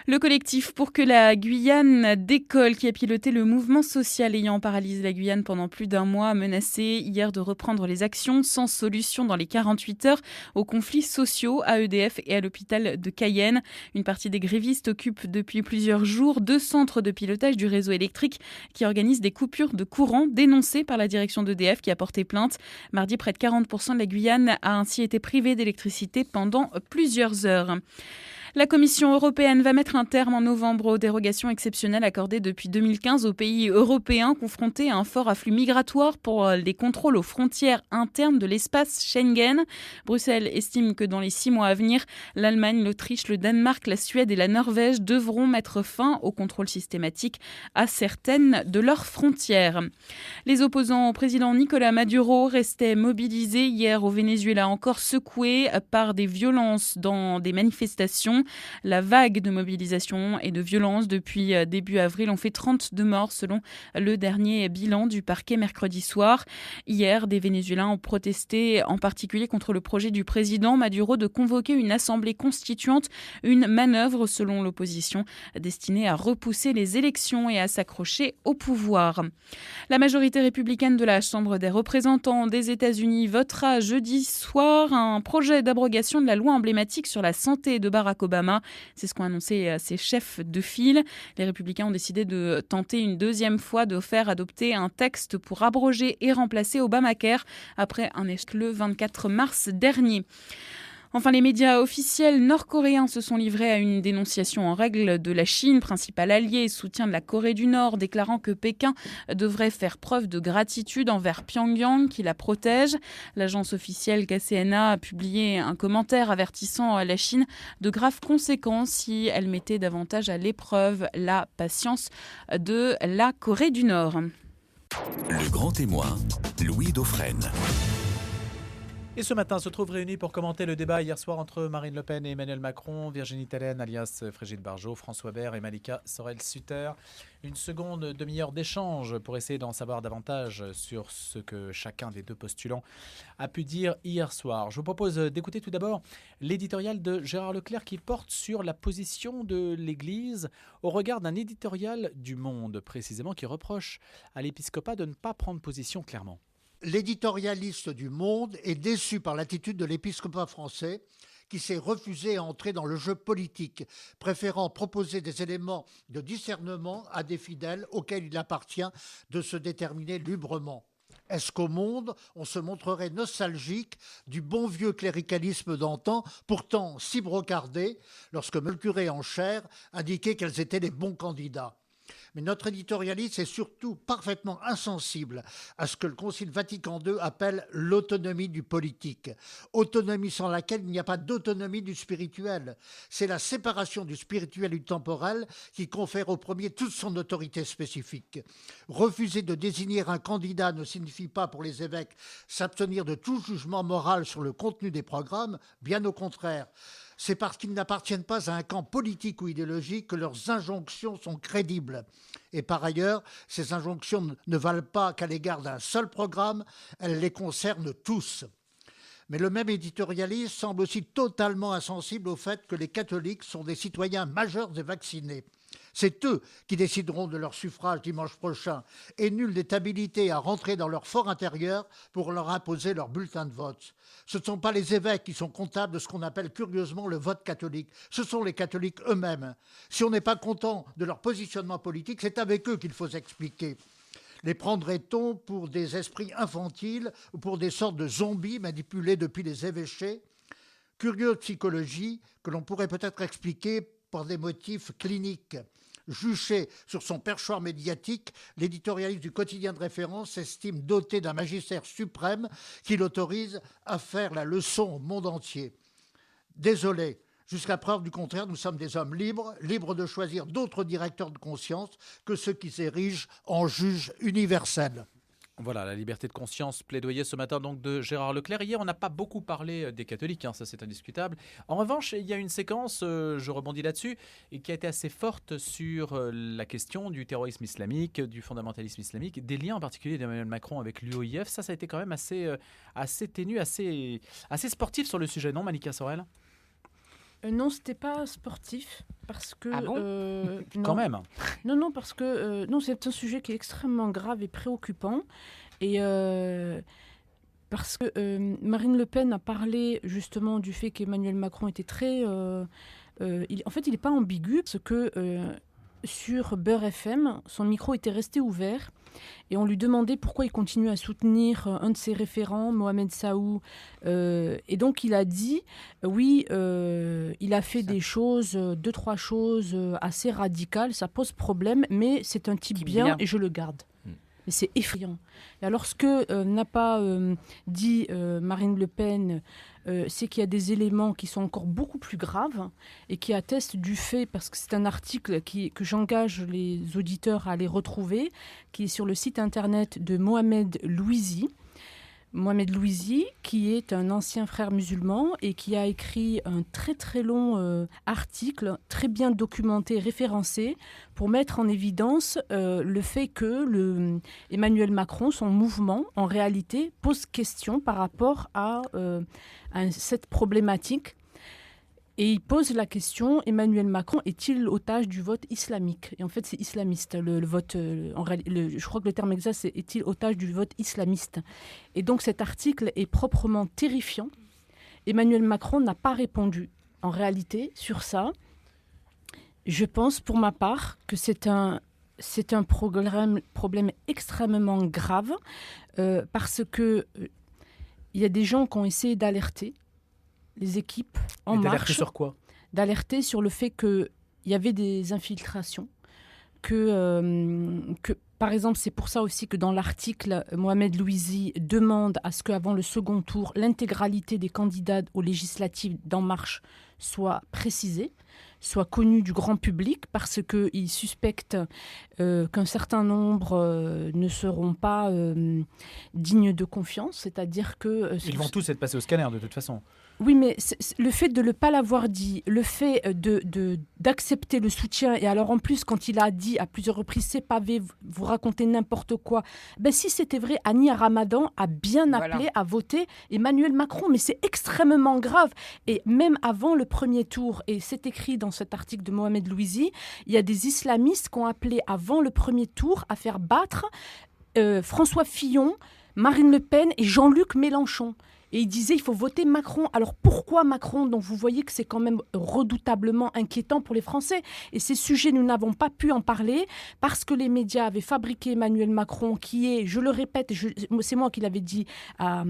[SPEAKER 11] Le collectif pour que la Guyane décolle, qui a piloté le mouvement social ayant paralysé la Guyane pendant plus d'un mois, a menacé hier de reprendre les actions sans solution dans les 48 heures aux conflits sociaux à EDF et à l'hôpital de Cayenne. Une partie des grévistes occupe depuis plusieurs jours 2 centres de pilotage du réseau électrique qui organisent des coupures de courant dénoncées par la direction d'EDF qui a porté plainte. Mardi, près de 40% de la Guyane a ainsi été privée d'électricité pendant plusieurs heures. La Commission européenne va mettre un terme en novembre aux dérogations exceptionnelles accordées depuis 2015 aux pays européens confrontés à un fort afflux migratoire pour les contrôles aux frontières internes de l'espace Schengen. Bruxelles estime que dans les 6 mois à venir, l'Allemagne, l'Autriche, le Danemark, la Suède et la Norvège devront mettre fin aux contrôles systématiques à certaines de leurs frontières. Les opposants au président Nicolás Maduro restaient mobilisés hier au Venezuela, encore secoués par des violences dans des manifestations. La vague de mobilisation et de violence depuis début avril ont fait 32 morts selon le dernier bilan du parquet mercredi soir. Hier, des Vénézuéliens ont protesté en particulier contre le projet du président Maduro de convoquer une assemblée constituante, une manœuvre selon l'opposition destinée à repousser les élections et à s'accrocher au pouvoir. La majorité républicaine de la Chambre des représentants des États-Unis votera jeudi soir un projet d'abrogation de la loi emblématique sur la santé de Barack Obama. C'est ce qu'ont annoncé ses chefs de file. Les Républicains ont décidé de tenter une deuxième fois de faire adopter un texte pour abroger et remplacer Obamacare après un échec le 24 mars dernier. Enfin, les médias officiels nord-coréens se sont livrés à une dénonciation en règle de la Chine, principal allié et soutien de la Corée du Nord, déclarant que Pékin devrait faire preuve de gratitude envers Pyongyang qui la protège. L'agence officielle KCNA a publié un commentaire avertissant la Chine de graves conséquences si elle mettait davantage à l'épreuve la patience de la Corée du Nord.
[SPEAKER 12] Le grand témoin, Louis Dauphren.
[SPEAKER 2] Et ce matin, se trouvent réunis pour commenter le débat hier soir entre Marine Le Pen et Emmanuel Macron, Virginie Tellen, alias Frigide Barjot, François Bert et Malika Sorel-Sutter. Une seconde demi-heure d'échange pour essayer d'en savoir davantage sur ce que chacun des deux postulants a pu dire hier soir. Je vous propose d'écouter tout d'abord l'éditorial de Gérard Leclerc qui porte sur la position de l'Église au regard d'un éditorial du Monde, précisément, qui reproche à l'épiscopat de ne pas prendre position clairement.
[SPEAKER 13] L'éditorialiste du Monde est déçu par l'attitude de l'épiscopat français qui s'est refusé à entrer dans le jeu politique, préférant proposer des éléments de discernement à des fidèles auxquels il appartient de se déterminer librement. Est-ce qu'au Monde, on se montrerait nostalgique du bon vieux cléricalisme d'antan, pourtant si brocardé, lorsque le curé en chair indiquait quels étaient les bons candidats ? Mais notre éditorialiste est surtout parfaitement insensible à ce que le Concile Vatican II appelle l'autonomie du politique. Autonomie sans laquelle il n'y a pas d'autonomie du spirituel. C'est la séparation du spirituel et du temporel qui confère au premier toute son autorité spécifique. Refuser de désigner un candidat ne signifie pas pour les évêques s'abstenir de tout jugement moral sur le contenu des programmes, bien au contraire. c'est parce qu'ils n'appartiennent pas à un camp politique ou idéologique que leurs injonctions sont crédibles. Et par ailleurs, ces injonctions ne valent pas qu'à l'égard d'un seul programme, elles les concernent tous. Mais le même éditorialiste semble aussi totalement insensible au fait que les catholiques sont des citoyens majeurs et vaccinés. C'est eux qui décideront de leur suffrage dimanche prochain et nul n'est habilité à rentrer dans leur fort intérieur pour leur imposer leur bulletin de vote. Ce ne sont pas les évêques qui sont comptables de ce qu'on appelle curieusement le vote catholique. Ce sont les catholiques eux-mêmes. Si on n'est pas content de leur positionnement politique, c'est avec eux qu'il faut s'expliquer. Les prendrait-on pour des esprits infantiles ou pour des sortes de zombies manipulés depuis les évêchés ? Curieuse psychologie que l'on pourrait peut-être expliquer par des motifs cliniques. Juché sur son perchoir médiatique, l'éditorialiste du quotidien de référence s'estime doté d'un magistère suprême qui l'autorise à faire la leçon au monde entier. Désolé, jusqu'à preuve du contraire, nous sommes des hommes libres, libres de choisir d'autres directeurs de conscience que ceux qui s'érigent en juges universels.
[SPEAKER 2] Voilà, la liberté de conscience, plaidoyer ce matin donc de Gérard Leclerc. Hier, on n'a pas beaucoup parlé des catholiques, ça c'est indiscutable. En revanche, il y a une séquence, je rebondis là-dessus, et qui a été assez forte sur la question du terrorisme islamique, du fondamentalisme islamique, des liens en particulier d'Emmanuel Macron avec l'UOIF. Ça a été quand même assez ténu, assez sportif sur le sujet, non Malika Sorel ?
[SPEAKER 4] Non, c'était pas sportif parce que.
[SPEAKER 3] Ah bon
[SPEAKER 2] Quand même.
[SPEAKER 4] Non, parce que c'est un sujet qui est extrêmement grave et préoccupant et parce que Marine Le Pen a parlé justement du fait qu'Emmanuel Macron était très. En fait, il n'est pas ambigu parce que sur Beurre FM, son micro était resté ouvert. Et on lui demandait pourquoi il continuait à soutenir un de ses référents, Mohamed Saou. Et donc il a dit, oui, il a fait des choses, 2-3 choses assez radicales, ça pose problème, mais c'est un type bien et je le garde. Mais c'est effrayant. Et alors ce que n'a pas dit Marine Le Pen, c'est qu'il y a des éléments qui sont encore beaucoup plus graves et qui attestent du fait, parce que c'est un article que j'engage les auditeurs à aller retrouver, qui est sur le site internet de Mohamed Louisi. Mohamed Louisi, qui est un ancien frère musulman et qui a écrit un très très long article, très bien documenté, référencé, pour mettre en évidence le fait que Emmanuel Macron, son mouvement, en réalité, pose question par rapport à cette problématique. Et il pose la question, Emmanuel Macron est-il otage du vote islamique ? Et en fait, c'est islamiste, le vote. Je crois que le terme exact, c'est est-il otage du vote islamiste ? Et donc cet article est proprement terrifiant. Emmanuel Macron n'a pas répondu, en réalité, sur ça. Je pense, pour ma part, que c'est un problème extrêmement grave, parce que il y a des gens qui ont essayé d'alerter les équipes en marche.
[SPEAKER 2] D'alerter sur quoi ?
[SPEAKER 4] D'alerter sur le fait qu'il y avait des infiltrations, que par exemple, c'est pour ça aussi que dans l'article, Mohamed Louisi demande à ce qu'avant le second tour, l'intégralité des candidats aux législatives d'En Marche soit précisée, soit connue du grand public, parce qu'il suspecte qu'un certain nombre ne seront pas dignes de confiance, c'est-à-dire que...
[SPEAKER 2] Ils vont tous être passés au scanner de toute façon.
[SPEAKER 4] Oui, mais le fait de ne pas l'avoir dit, le fait d'accepter le soutien, et alors en plus, quand il a dit à plusieurs reprises, c'est pavé, vous racontez n'importe quoi, ben si c'était vrai, Annie Ramadan a bien appelé à voter Emmanuel Macron, mais c'est extrêmement grave. Et même avant le premier tour, et c'est écrit dans cet article de Mohamed Louisi, il y a des islamistes qui ont appelé avant le premier tour à faire battre François Fillon, Marine Le Pen et Jean-Luc Mélenchon. Et il disait il faut voter Macron. Alors pourquoi Macron ? Donc vous voyez que c'est quand même redoutablement inquiétant pour les Français. Et ces sujets, nous n'avons pas pu en parler parce que les médias avaient fabriqué Emmanuel Macron, qui est, je le répète, c'est moi qui l'avais dit à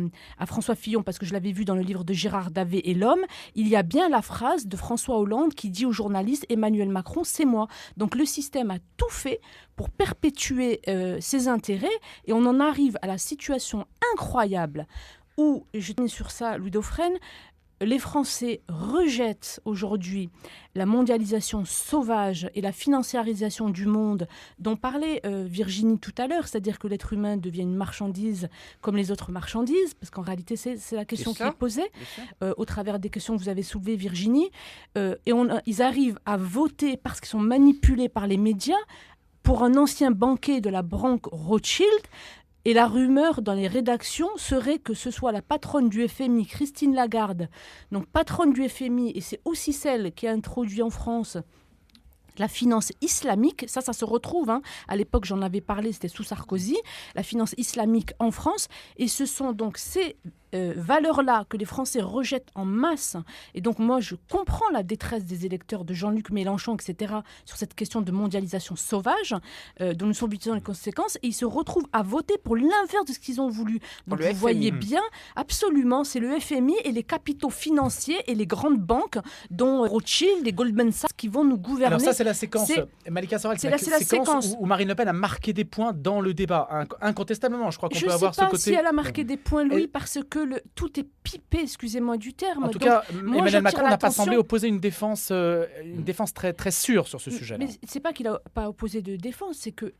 [SPEAKER 4] François Fillon, parce que je l'avais vu dans le livre de Gérard Davet et L'Homme, il y a bien la phrase de François Hollande qui dit aux journalistes Emmanuel Macron, c'est moi. Donc le système a tout fait pour perpétuer ses intérêts et on en arrive à la situation incroyable où, je tenais sur ça, Louis Dauphren, les Français rejettent aujourd'hui la mondialisation sauvage et la financiarisation du monde dont parlait Virginie tout à l'heure, c'est-à-dire que l'être humain devient une marchandise comme les autres marchandises, parce qu'en réalité c'est la question qui est posée au travers des questions que vous avez soulevées, Virginie, et ils arrivent à voter parce qu'ils sont manipulés par les médias pour un ancien banquier de la banque Rothschild. Et la rumeur dans les rédactions serait que ce soit la patronne du FMI, Christine Lagarde, donc patronne du FMI, et c'est aussi celle qui a introduit en France la finance islamique. Ça se retrouve, à l'époque j'en avais parlé, c'était sous Sarkozy, la finance islamique en France, et ce sont donc ces valeurs-là que les Français rejettent en masse. Et donc moi, je comprends la détresse des électeurs de Jean-Luc Mélenchon, etc., sur cette question de mondialisation sauvage, dont nous sommes dans les conséquences, et ils se retrouvent à voter pour l'inverse de ce qu'ils ont voulu. Donc vous voyez bien, absolument, c'est le FMI et les capitaux financiers et les grandes banques, dont Rothschild et Goldman Sachs, qui vont nous gouverner.
[SPEAKER 2] Alors ça, c'est la séquence, Malika Sorel, c'est la séquence où Marine Le Pen a marqué des points dans le débat, incontestablement. Je crois qu'on peut avoir ce côté...
[SPEAKER 4] Je ne sais pas si elle a marqué des points, Louis, parce que tout est pipé, excusez-moi du terme.
[SPEAKER 2] En tout cas, Emmanuel Macron n'a pas semblé opposer une défense très, très sûre sur ce sujet-là.
[SPEAKER 4] Mais c'est pas qu'il n'a pas opposé de défense, c'est que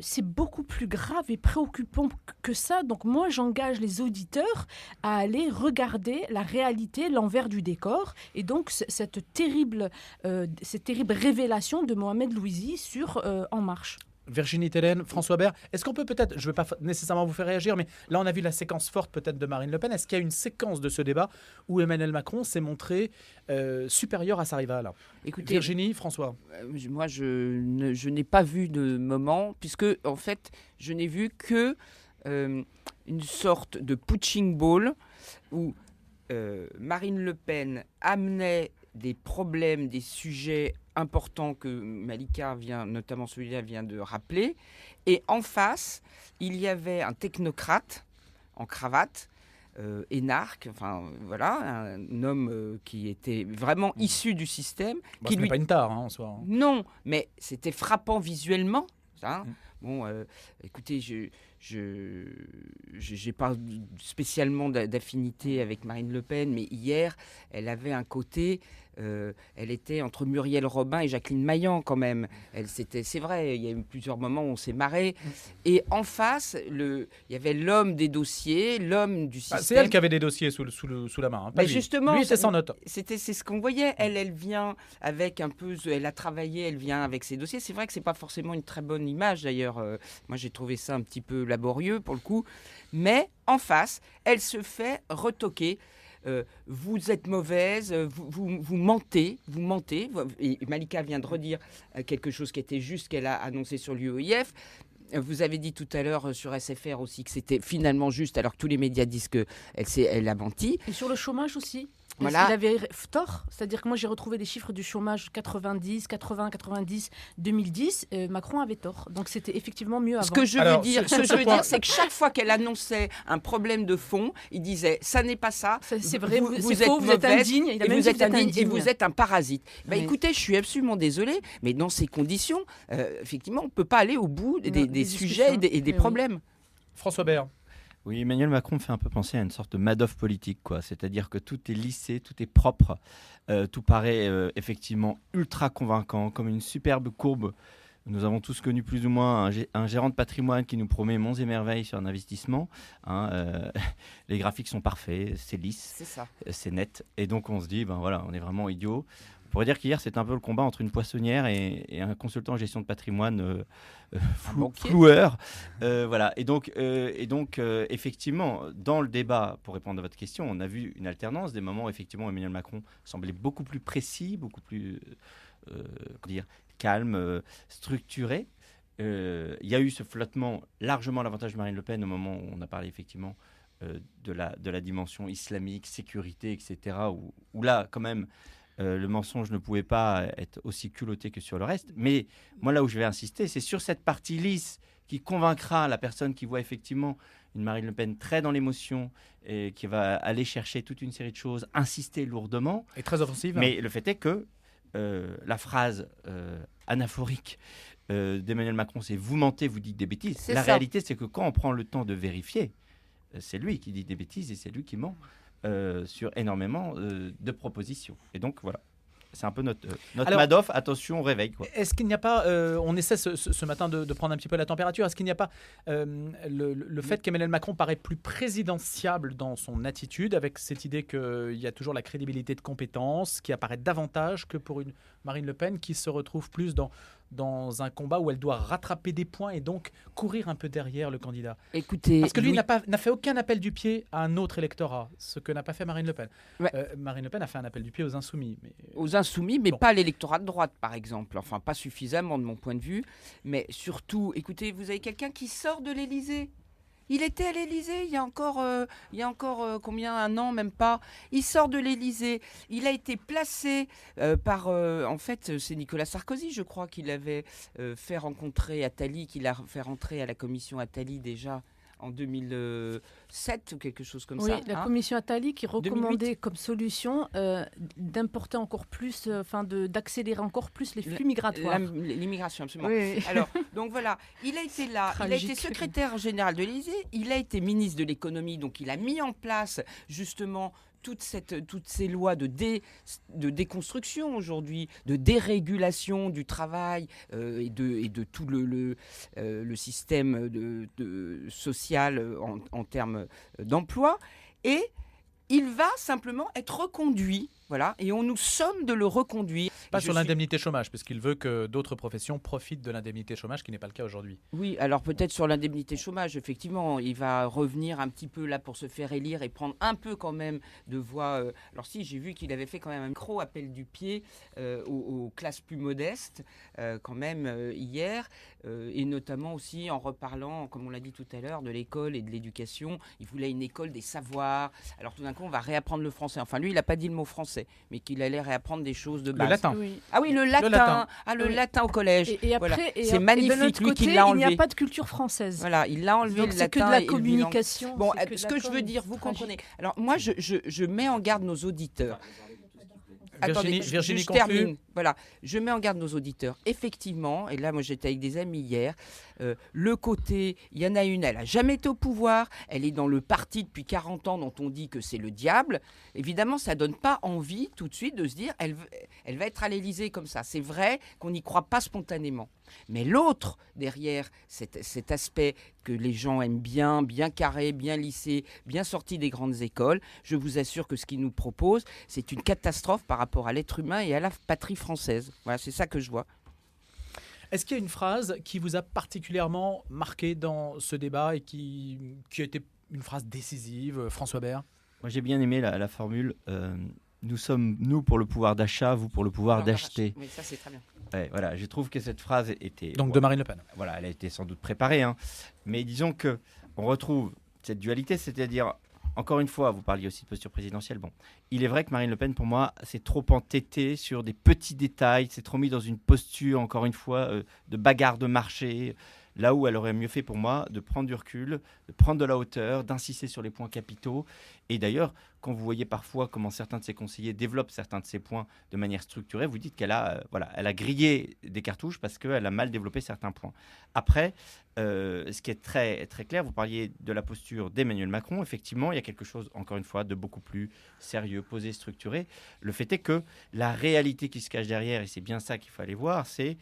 [SPEAKER 4] c'est beaucoup plus grave et préoccupant que ça. Donc moi, j'engage les auditeurs à aller regarder la réalité, l'envers du décor. Et donc, cette terrible révélation de Mohamed Louisi sur En Marche.
[SPEAKER 2] Virginie Tellen, François Bert, est-ce qu'on peut peut-être, je ne veux pas nécessairement vous faire réagir, mais là on a vu la séquence forte peut-être de Marine Le Pen, est-ce qu'il y a une séquence de ce débat où Emmanuel Macron s'est montré supérieur à sa rivale? Écoutez, Virginie, François.
[SPEAKER 3] Moi je n'ai pas vu de moment, puisque en fait je n'ai vu que une sorte de punching ball où Marine Le Pen amenait des problèmes, des sujets importants que Malika notamment celui-là vient de rappeler. Et en face, il y avait un technocrate en cravate, énarque, enfin voilà, un homme qui était vraiment issu du système.
[SPEAKER 2] Ce n'est pas une tare en soi.
[SPEAKER 3] Non, mais c'était frappant visuellement. Bon, écoutez, j'ai pas spécialement d'affinité avec Marine Le Pen, mais hier, elle avait un côté... elle était entre Muriel Robin et Jacqueline Maillan quand même. C'est vrai, il y a eu plusieurs moments où on s'est marré. Et en face, il y avait l'homme des dossiers, l'homme du système.
[SPEAKER 2] C'est elle qui avait des dossiers sous la main. Pas lui.
[SPEAKER 3] Justement,
[SPEAKER 2] lui, c'est sans note.
[SPEAKER 3] C'est ce qu'on voyait. Elle vient avec un peu... Elle a travaillé, elle vient avec ses dossiers. C'est vrai que c'est pas forcément une très bonne image d'ailleurs. Moi, j'ai trouvé ça un petit peu laborieux pour le coup. Mais en face, elle se fait retoquer. Vous êtes mauvaise, vous mentez. Et Malika vient de redire quelque chose qui était juste, qu'elle a annoncé sur l'UEIF. Vous avez dit tout à l'heure sur SFR aussi que c'était finalement juste, alors que tous les médias disent qu'elle a menti.
[SPEAKER 4] Et sur le chômage aussi.
[SPEAKER 3] Voilà.
[SPEAKER 4] Il avait tort, c'est-à-dire que moi j'ai retrouvé des chiffres du chômage 90, 80, 90, 2010. Macron avait tort, donc c'était effectivement mieux avant.
[SPEAKER 3] Ce que je veux dire, c'est que chaque fois qu'elle annonçait un problème de fond, il disait ça n'est pas ça.
[SPEAKER 4] C'est vrai,
[SPEAKER 3] vous êtes indigne, et vous êtes un parasite.
[SPEAKER 4] Oui.
[SPEAKER 3] Écoutez, je suis absolument désolée, mais dans ces conditions, effectivement, on ne peut pas aller au bout des sujets et des problèmes.
[SPEAKER 2] Oui. François Bert.
[SPEAKER 5] Oui, Emmanuel Macron me fait un peu penser à une sorte de Madoff politique, quoi. C'est-à-dire que tout est lissé, tout est propre, tout paraît effectivement ultra convaincant, comme une superbe courbe. Nous avons tous connu plus ou moins un gérant de patrimoine qui nous promet monts et merveilles sur un investissement. Les graphiques sont parfaits, c'est lisse, c'est net. Et donc on se dit, voilà, on est vraiment idiots. On pourrait dire qu'hier, c'était un peu le combat entre une poissonnière et un consultant en gestion de patrimoine floueur. Voilà. Et donc effectivement, dans le débat, pour répondre à votre question, on a vu une alternance. Des moments où, effectivement, Emmanuel Macron semblait beaucoup plus précis, beaucoup plus calme, structuré. Il y a eu ce flottement largement à l'avantage de Marine Le Pen au moment où on a parlé, effectivement, de la dimension islamique, sécurité, etc., où là, quand même... le mensonge ne pouvait pas être aussi culotté que sur le reste. Mais moi, là où je vais insister, c'est sur cette partie lisse qui convaincra la personne qui voit effectivement une Marine Le Pen très dans l'émotion et qui va aller chercher toute une série de choses, insister lourdement.
[SPEAKER 2] Et très offensive.
[SPEAKER 5] Mais le fait est que la phrase anaphorique d'Emmanuel Macron, c'est « vous mentez, vous dites des bêtises ». La réalité, c'est que quand on prend le temps de vérifier, c'est lui qui dit des bêtises et c'est lui qui ment. sur énormément de propositions. Et donc, voilà. C'est un peu notre
[SPEAKER 2] Alors,
[SPEAKER 5] Madoff, attention, on réveille. Quoi.
[SPEAKER 2] Est-ce qu'il n'y a pas, on essaie ce matin de prendre un petit peu la température, est-ce qu'il n'y a pas le fait qu'Emmanuel Macron paraît plus présidentiable dans son attitude, avec cette idée qu'il y a toujours la crédibilité de compétences, qui apparaît davantage que pour une Marine Le Pen qui se retrouve plus dans un combat où elle doit rattraper des points et donc courir un peu derrière le candidat.
[SPEAKER 3] Écoutez,
[SPEAKER 2] parce que lui n'a fait aucun appel du pied à un autre électorat, ce que n'a pas fait Marine Le Pen.
[SPEAKER 3] Ouais.
[SPEAKER 2] Marine Le Pen a fait un appel du pied aux Insoumis.
[SPEAKER 3] Aux Insoumis, mais pas à l'électorat de droite, par exemple. Enfin, pas suffisamment de mon point de vue. Mais surtout, écoutez, vous avez quelqu'un qui sort de l'Élysée. Il était à l'Élysée il y a encore combien, un an, même pas. Il sort de l'Élysée. Il a été placé par... en fait, c'est Nicolas Sarkozy, je crois, qui l'avait fait rencontrer Attali, qui l'a fait rentrer à la commission Attali déjà en 2007 ou quelque chose comme ça.
[SPEAKER 4] Oui, la commission Attali qui recommandait comme solution d'importer encore plus, d'accélérer encore plus les flux migratoires.
[SPEAKER 3] L'immigration, absolument.
[SPEAKER 4] Oui.
[SPEAKER 3] Alors, donc voilà, il a été là,
[SPEAKER 4] Tragique.
[SPEAKER 3] il a été secrétaire général de l'Élysée, il a été ministre de l'économie, donc il a mis en place justement toutes ces lois de déconstruction aujourd'hui, de dérégulation du travail et de tout le système social en termes d'emploi. Et il va simplement être reconduit. Voilà, et on nous somme de le reconduire.
[SPEAKER 2] Pas sur l'indemnité chômage, puisqu'il veut que d'autres professions profitent de l'indemnité chômage, qui n'est pas le cas aujourd'hui.
[SPEAKER 3] Oui, alors peut-être sur l'indemnité chômage, effectivement, il va revenir un petit peu là pour se faire élire et prendre un peu quand même de voix. Alors si, j'ai vu qu'il avait fait quand même un gros appel du pied aux classes plus modestes, quand même, hier, et notamment aussi en reparlant, comme on l'a dit tout à l'heure, de l'école et de l'éducation. Il voulait une école des savoirs. Alors tout d'un coup, on va réapprendre le français. Enfin, lui, il n'a pas dit le mot français, mais qu'il allait réapprendre des choses de base.
[SPEAKER 2] Le latin.
[SPEAKER 4] Oui.
[SPEAKER 3] Ah oui, le latin. Ah, le latin au collège.
[SPEAKER 4] Et après,
[SPEAKER 3] voilà.
[SPEAKER 4] et
[SPEAKER 3] c'est magnifique,
[SPEAKER 4] et de l'autre
[SPEAKER 3] lui,
[SPEAKER 4] côté,
[SPEAKER 3] qui l'a enlevé.
[SPEAKER 4] Il n'y a pas de culture française.
[SPEAKER 3] Voilà, il l'a enlevé.
[SPEAKER 4] Donc
[SPEAKER 3] le
[SPEAKER 4] c'est
[SPEAKER 3] latin
[SPEAKER 4] que de la
[SPEAKER 3] et le
[SPEAKER 4] communication.
[SPEAKER 3] Bon,
[SPEAKER 4] c'est que
[SPEAKER 3] ce
[SPEAKER 4] de
[SPEAKER 3] que
[SPEAKER 4] la
[SPEAKER 3] je veux dire, vous
[SPEAKER 4] tragique.
[SPEAKER 3] comprenez. Alors moi, je mets en garde nos auditeurs.
[SPEAKER 2] Virginie
[SPEAKER 3] je termine. Voilà, je mets en garde nos auditeurs. Effectivement, et là, moi, j'étais avec des amis hier. Le côté, il y en a une, elle a jamais été au pouvoir. Elle est dans le parti depuis 40 ans, dont on dit que c'est le diable. Évidemment, ça donne pas envie tout de suite de se dire, elle va être à l'Élysée comme ça. C'est vrai qu'on n'y croit pas spontanément. Mais l'autre, derrière cet aspect que les gens aiment bien carré, bien lissé, bien sorti des grandes écoles, je vous assure que ce qu'il nous propose, c'est une catastrophe par rapport à l'être humain et à la patrie française. Voilà, c'est ça que je vois.
[SPEAKER 2] Est-ce qu'il y a une phrase qui vous a particulièrement marqué dans ce débat et qui a été une phrase décisive, François Baird ?
[SPEAKER 5] Moi, j'ai bien aimé la formule nous sommes, nous, pour le pouvoir d'achat, vous pour le pouvoir d'acheter.
[SPEAKER 3] Oui, ça, c'est très bien.
[SPEAKER 5] Ouais, voilà, je trouve que cette phrase était...
[SPEAKER 2] Donc de Marine Le Pen.
[SPEAKER 5] Voilà, elle a été sans doute préparée. Hein. Mais disons qu'on retrouve cette dualité, c'est-à-dire, encore une fois, vous parliez aussi de posture présidentielle. Bon, il est vrai que Marine Le Pen, pour moi, s'est trop entêtée sur des petits détails, s'est trop mis dans une posture, encore une fois, de bagarre de marché, là où elle aurait mieux fait pour moi de prendre du recul, de prendre de la hauteur, d'insister sur les points capitaux. Et d'ailleurs, quand vous voyez parfois comment certains de ses conseillers développent certains de ces points de manière structurée, vous dites qu'elle a, elle a grillé des cartouches parce qu'elle a mal développé certains points. Après, ce qui est très, très clair, vous parliez de la posture d'Emmanuel Macron. Effectivement, il y a quelque chose, encore une fois, de beaucoup plus sérieux, posé, structuré. Le fait est que la réalité qui se cache derrière, et c'est bien ça qu'il faut aller voir, c'est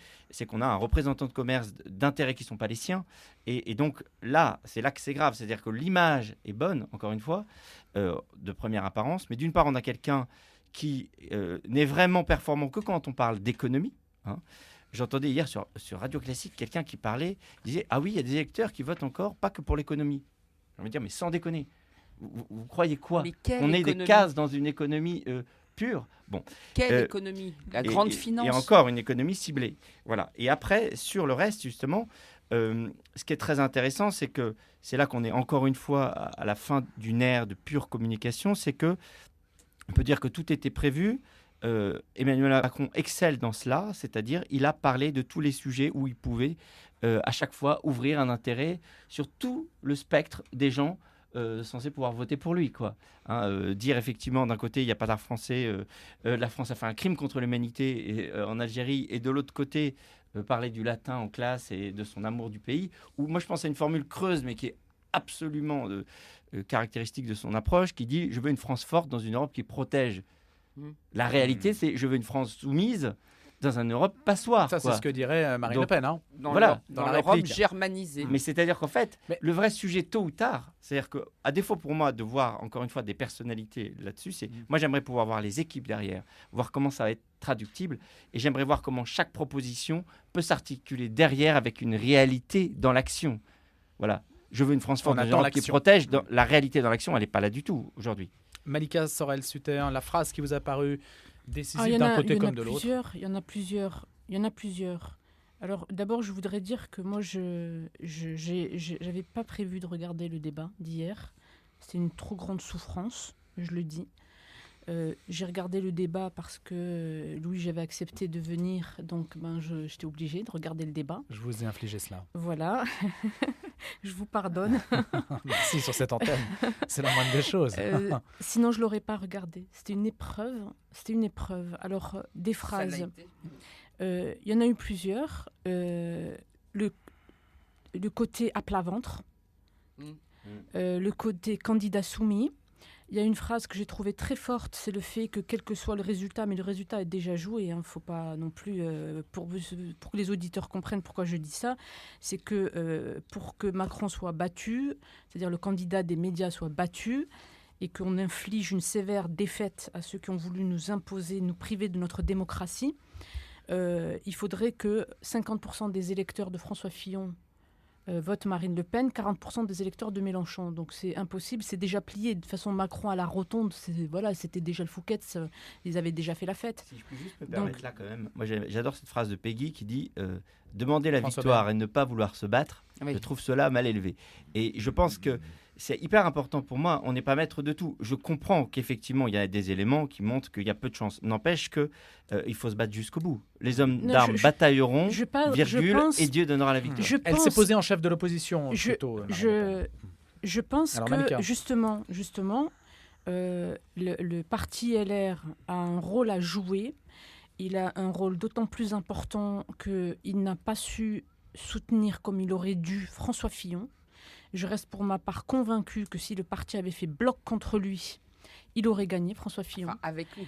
[SPEAKER 5] qu'on a un représentant de commerce d'intérêts qui ne sont pas les siens. Et donc là, c'est là que c'est grave. C'est-à-dire que l'image est bonne, encore une fois, de première apparence. Mais d'une part, on a quelqu'un qui n'est vraiment performant que quand on parle d'économie. Hein. J'entendais hier sur Radio Classique quelqu'un qui disait « Ah oui, il y a des électeurs qui votent encore, pas que pour l'économie. » Je veux dire, mais sans déconner. Vous croyez quoi? On est des cases dans une économie pure. Bon.
[SPEAKER 3] Quelle économie? La grande finance.
[SPEAKER 5] Et encore une économie ciblée. Voilà. Et après, sur le reste, justement, ce qui est très intéressant, c'est que c'est là qu'on est encore une fois à la fin d'une ère de pure communication, c'est que on peut dire que tout était prévu. Emmanuel Macron excelle dans cela, c'est-à-dire il a parlé de tous les sujets où il pouvait à chaque fois ouvrir un intérêt sur tout le spectre des gens censés pouvoir voter pour lui, quoi. Hein, dire effectivement d'un côté il n'y a pas d'art français, la France a fait un crime contre l'humanité en Algérie, et de l'autre côté parler du latin en classe et de son amour du pays, où moi je pense à une formule creuse mais qui est absolument caractéristique de son approche, qui dit « Je veux une France forte dans une Europe qui protège ». La réalité, c'est « Je veux une France soumise ». Dans une Europe passoire.
[SPEAKER 2] Ça, c'est ce que dirait Marine Le Pen. Hein.
[SPEAKER 3] Dans
[SPEAKER 5] voilà,
[SPEAKER 3] dans l'Europe germanisée.
[SPEAKER 5] Mais c'est-à-dire qu'en fait, le vrai sujet, tôt ou tard, c'est-à-dire qu'à défaut pour moi de voir, encore une fois, des personnalités là-dessus, c'est moi, j'aimerais pouvoir voir les équipes derrière, voir comment ça va être traductible, et j'aimerais voir comment chaque proposition peut s'articuler derrière avec une réalité dans l'action. Voilà. Je veux une France forte dans une Europe qui protège. La réalité dans l'action, elle n'est pas là du tout aujourd'hui.
[SPEAKER 2] Malika Sorel-Sutter, la phrase qui vous a paru décisive d'un côté comme de l'autre.
[SPEAKER 4] Il y en a plusieurs. Alors d'abord, je voudrais dire que moi, je n'avais pas prévu de regarder le débat d'hier. C'était une trop grande souffrance, je le dis. J'ai regardé le débat parce que Louis, j'avais accepté de venir, donc j'étais obligée de regarder le débat.
[SPEAKER 2] Je vous ai infligé cela.
[SPEAKER 4] Voilà, je vous pardonne.
[SPEAKER 2] Merci sur cette antenne, c'est la moindre des choses.
[SPEAKER 4] Sinon, je ne l'aurais pas regardé. C'était une épreuve. Alors, des phrases. Il y en a eu plusieurs. Le côté à plat ventre, le côté candidat soumis. Il y a une phrase que j'ai trouvée très forte, c'est le fait que quel que soit le résultat, mais le résultat est déjà joué, il ne faut pas non plus, pour que les auditeurs comprennent pourquoi je dis ça, c'est que pour que Macron soit battu, c'est-à-dire le candidat des médias soit battu, et qu'on inflige une sévère défaite à ceux qui ont voulu nous imposer, nous priver de notre démocratie, il faudrait que 50% des électeurs de François Fillon vote Marine Le Pen, 40% des électeurs de Mélenchon. Donc c'est impossible, c'est déjà plié. De toute façon, Macron à la rotonde, c'était déjà le Fouquet's, ils avaient déjà fait la fête.
[SPEAKER 5] Si je peux juste me permettre là quand même, moi j'adore cette phrase de Peggy qui dit demander la victoire et ne pas vouloir se battre, je trouve cela mal élevé. Et je pense que c'est hyper important pour moi, on n'est pas maître de tout. Je comprends qu'effectivement, il y a des éléments qui montrent qu'il y a peu de chance. N'empêche qu'il faut se battre jusqu'au bout. Les hommes d'armes batailleront, et Dieu donnera la victoire.
[SPEAKER 2] Elle s'est posée en chef de l'opposition.
[SPEAKER 4] Je pense que, justement le parti LR a un rôle à jouer. Il a un rôle d'autant plus important qu'il n'a pas su soutenir comme il aurait dû François Fillon. Je reste pour ma part convaincue que si le parti avait fait bloc contre lui, il aurait gagné, François Fillon.
[SPEAKER 3] Enfin, avec lui.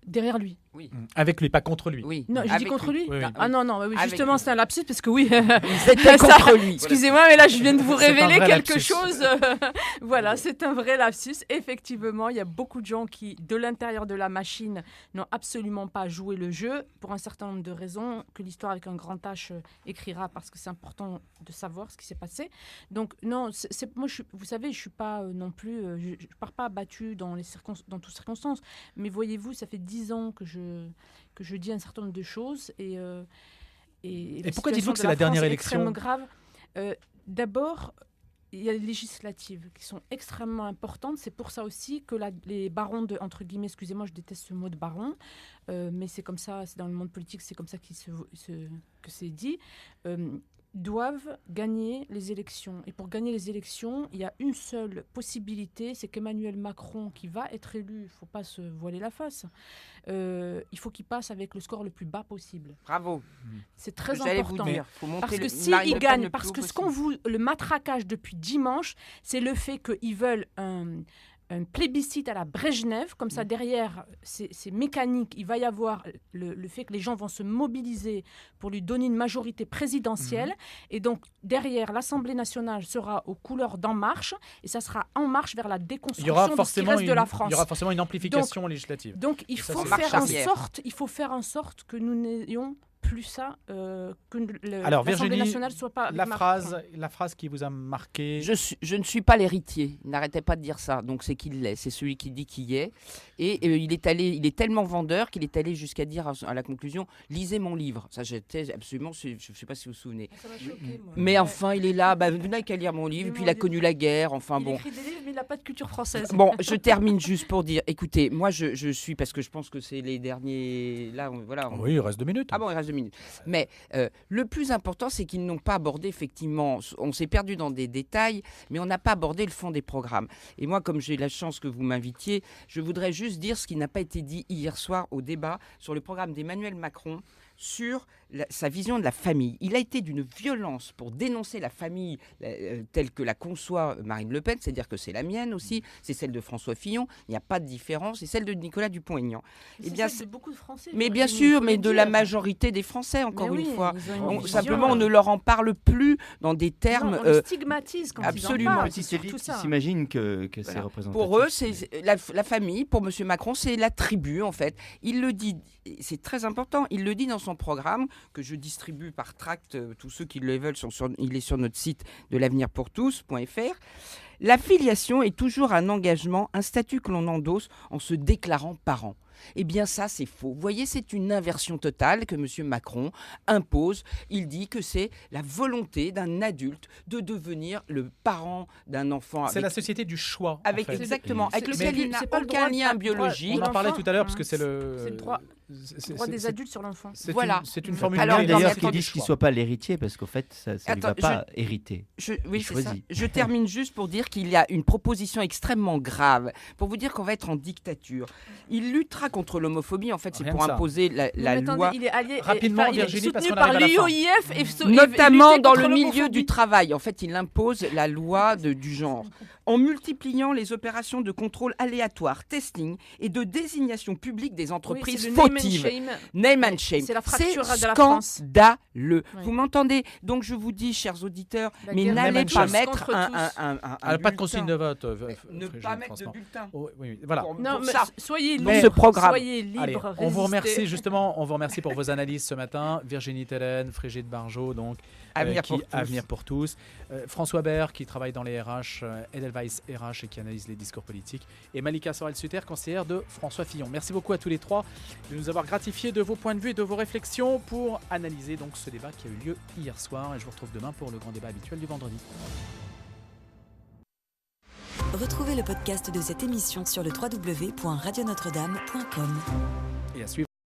[SPEAKER 4] Derrière lui.
[SPEAKER 3] Oui.
[SPEAKER 2] Avec lui, pas contre lui.
[SPEAKER 3] Oui.
[SPEAKER 4] Non, je dis contre lui.
[SPEAKER 2] Oui.
[SPEAKER 4] Ah non, justement, c'est un lapsus parce que oui.
[SPEAKER 3] C'était contre lui.
[SPEAKER 4] Excusez-moi, mais là, je viens de vous révéler quelque chose. Voilà, c'est un vrai lapsus. Effectivement, il y a beaucoup de gens qui, de l'intérieur de la machine, n'ont absolument pas joué le jeu pour un certain nombre de raisons que l'histoire avec un grand H écrira parce que c'est important de savoir ce qui s'est passé. Donc, non, moi, vous savez, je suis pas non plus, je pars pas battue dans toutes circonstances. Mais voyez-vous, ça fait 10 ans que je dis un certain nombre de choses et
[SPEAKER 2] pourquoi dites-vous que c'est la dernière élection
[SPEAKER 4] extrêmement grave. D'abord, il y a les législatives qui sont extrêmement importantes. C'est pour ça aussi que les barons entre guillemets, excusez-moi, je déteste ce mot de baron, mais c'est comme ça, c'est dans le monde politique, c'est comme ça que c'est dit. Doivent gagner les élections. Et pour gagner les élections, il y a une seule possibilité, c'est qu'Emmanuel Macron, qui va être élu, il ne faut pas se voiler la face, il faut qu'il passe avec le score le plus bas possible.
[SPEAKER 3] Bravo.
[SPEAKER 4] C'est très important.
[SPEAKER 3] Vous dire,
[SPEAKER 4] parce que s'ils gagnent, parce que le matraquage depuis dimanche, c'est le fait qu'ils veulent un plébiscite à la Brejnev, comme ça derrière, c'est mécanique, il va y avoir le fait que les gens vont se mobiliser pour lui donner une majorité présidentielle, et donc derrière, l'Assemblée nationale sera aux couleurs d'En Marche, et ça sera En Marche vers la déconstruction de ce qui reste de la France.
[SPEAKER 2] Il y aura forcément une amplification législative.
[SPEAKER 4] Donc il faut faire en sorte que nous n'ayons plus ça, que l'Assemblée nationale soit pas...
[SPEAKER 2] La phrase qui vous a marqué...
[SPEAKER 3] Je ne suis pas l'héritier, n'arrêtez pas de dire ça, donc c'est qu'il l'est, c'est celui qui dit qui y est, et il est tellement vendeur qu'il est allé jusqu'à dire à la conclusion, lisez mon livre, ça j'étais absolument, je ne sais pas si vous vous souvenez.
[SPEAKER 4] Ça m'a choqué, moi.
[SPEAKER 3] Mais enfin il est là, vous n'avez qu'à lire mon livre, et puis il a connu la guerre, enfin bon.
[SPEAKER 4] Il écrit des livres, mais il n'a pas de culture française.
[SPEAKER 3] Bon, je termine juste pour dire, écoutez, moi je suis, parce que je pense que c'est les derniers, là, voilà.
[SPEAKER 2] Oui, il reste 2 minutes.
[SPEAKER 3] Ah bon, il reste 2 minutes. Mais le plus important, c'est qu'ils n'ont pas abordé, effectivement, on s'est perdu dans des détails, mais on n'a pas abordé le fond des programmes. Et moi, comme j'ai la chance que vous m'invitiez, je voudrais juste dire ce qui n'a pas été dit hier soir au débat sur le programme d'Emmanuel Macron sur sa vision de la famille. Il a été d'une violence pour dénoncer la famille telle que la conçoit Marine Le Pen, c'est-à-dire que c'est la mienne aussi, c'est celle de François Fillon, il n'y a pas de différence, c'est celle de Nicolas Dupont-Aignan.
[SPEAKER 4] Eh bien, c'est beaucoup de Français.
[SPEAKER 3] Mais bien sûr, mais de la majorité des Français, encore une fois. Simplement, on ne leur en parle plus dans des termes...
[SPEAKER 4] Non, on les stigmatise quand
[SPEAKER 3] absolument.
[SPEAKER 4] ils en parlent.
[SPEAKER 5] Petite élite qui s'imagine que c'est représentatif.
[SPEAKER 3] Pour eux, c'est la famille, pour M. Macron, c'est la tribu, en fait. Il le dit, c'est très important, il le dit dans son programme, que je distribue par tract, tous ceux qui le veulent, il est sur notre site de l'avenirpourtous.fr. La filiation est toujours un engagement, un statut que l'on endosse en se déclarant parent. Eh bien ça, c'est faux. Vous voyez, c'est une inversion totale que M. Macron impose. Il dit que c'est la volonté d'un adulte de devenir le parent d'un enfant.
[SPEAKER 2] C'est la société du choix.
[SPEAKER 3] Avec, exactement, avec lequel il n'a aucun lien biologique.
[SPEAKER 2] On en parlait tout à l'heure parce que c'est le
[SPEAKER 4] droit des adultes sur l'enfant.
[SPEAKER 3] Voilà.
[SPEAKER 2] C'est une formule.
[SPEAKER 5] Alors d'ailleurs qu'ils disent qu'il ne soit pas l'héritier parce qu'au fait, ça ne lui va pas hériter.
[SPEAKER 3] Oui, c'est ça. Je termine juste pour dire qu'il y a une proposition extrêmement grave, pour vous dire qu'on va être en dictature. Il luttera contre l'homophobie, en fait, c'est pour imposer la loi.
[SPEAKER 4] Il est allié,
[SPEAKER 2] rapidement, Virginie, parce qu'on
[SPEAKER 4] par
[SPEAKER 2] arrive à la
[SPEAKER 4] l'UOIF
[SPEAKER 3] notamment dans le milieu du travail. En fait, il impose la loi du genre. En multipliant les opérations de contrôle aléatoire, testing et de désignation publique des entreprises fautives. Name and shame.
[SPEAKER 4] C'est la fracture de la France.
[SPEAKER 3] Scandaleux. Vous m'entendez? Donc je vous dis, chers auditeurs, mais n'allez pas mettre un
[SPEAKER 2] pas de consigne de vote.
[SPEAKER 3] Ne pas mettre de bulletin.
[SPEAKER 2] Oui, voilà.
[SPEAKER 4] Non, mais soyez libres.
[SPEAKER 3] Ce programme.
[SPEAKER 4] Soyez libres.
[SPEAKER 2] Allez, on vous remercie justement. On vous remercie pour vos analyses ce matin. Virginie Tellen, Frigide Barjot, donc Avenir pour tous. François Bert qui travaille dans les RH, Edelweiss RH et qui analyse les discours politiques. Et Malika Sorel-Sutter, conseillère de François Fillon. Merci beaucoup à tous les trois de nous avoir gratifié de vos points de vue et de vos réflexions pour analyser donc ce débat qui a eu lieu hier soir. Et je vous retrouve demain pour le grand débat habituel du vendredi.
[SPEAKER 6] Retrouvez le podcast de cette émission sur le www.radionotre-dame.com.
[SPEAKER 2] Et à suivre.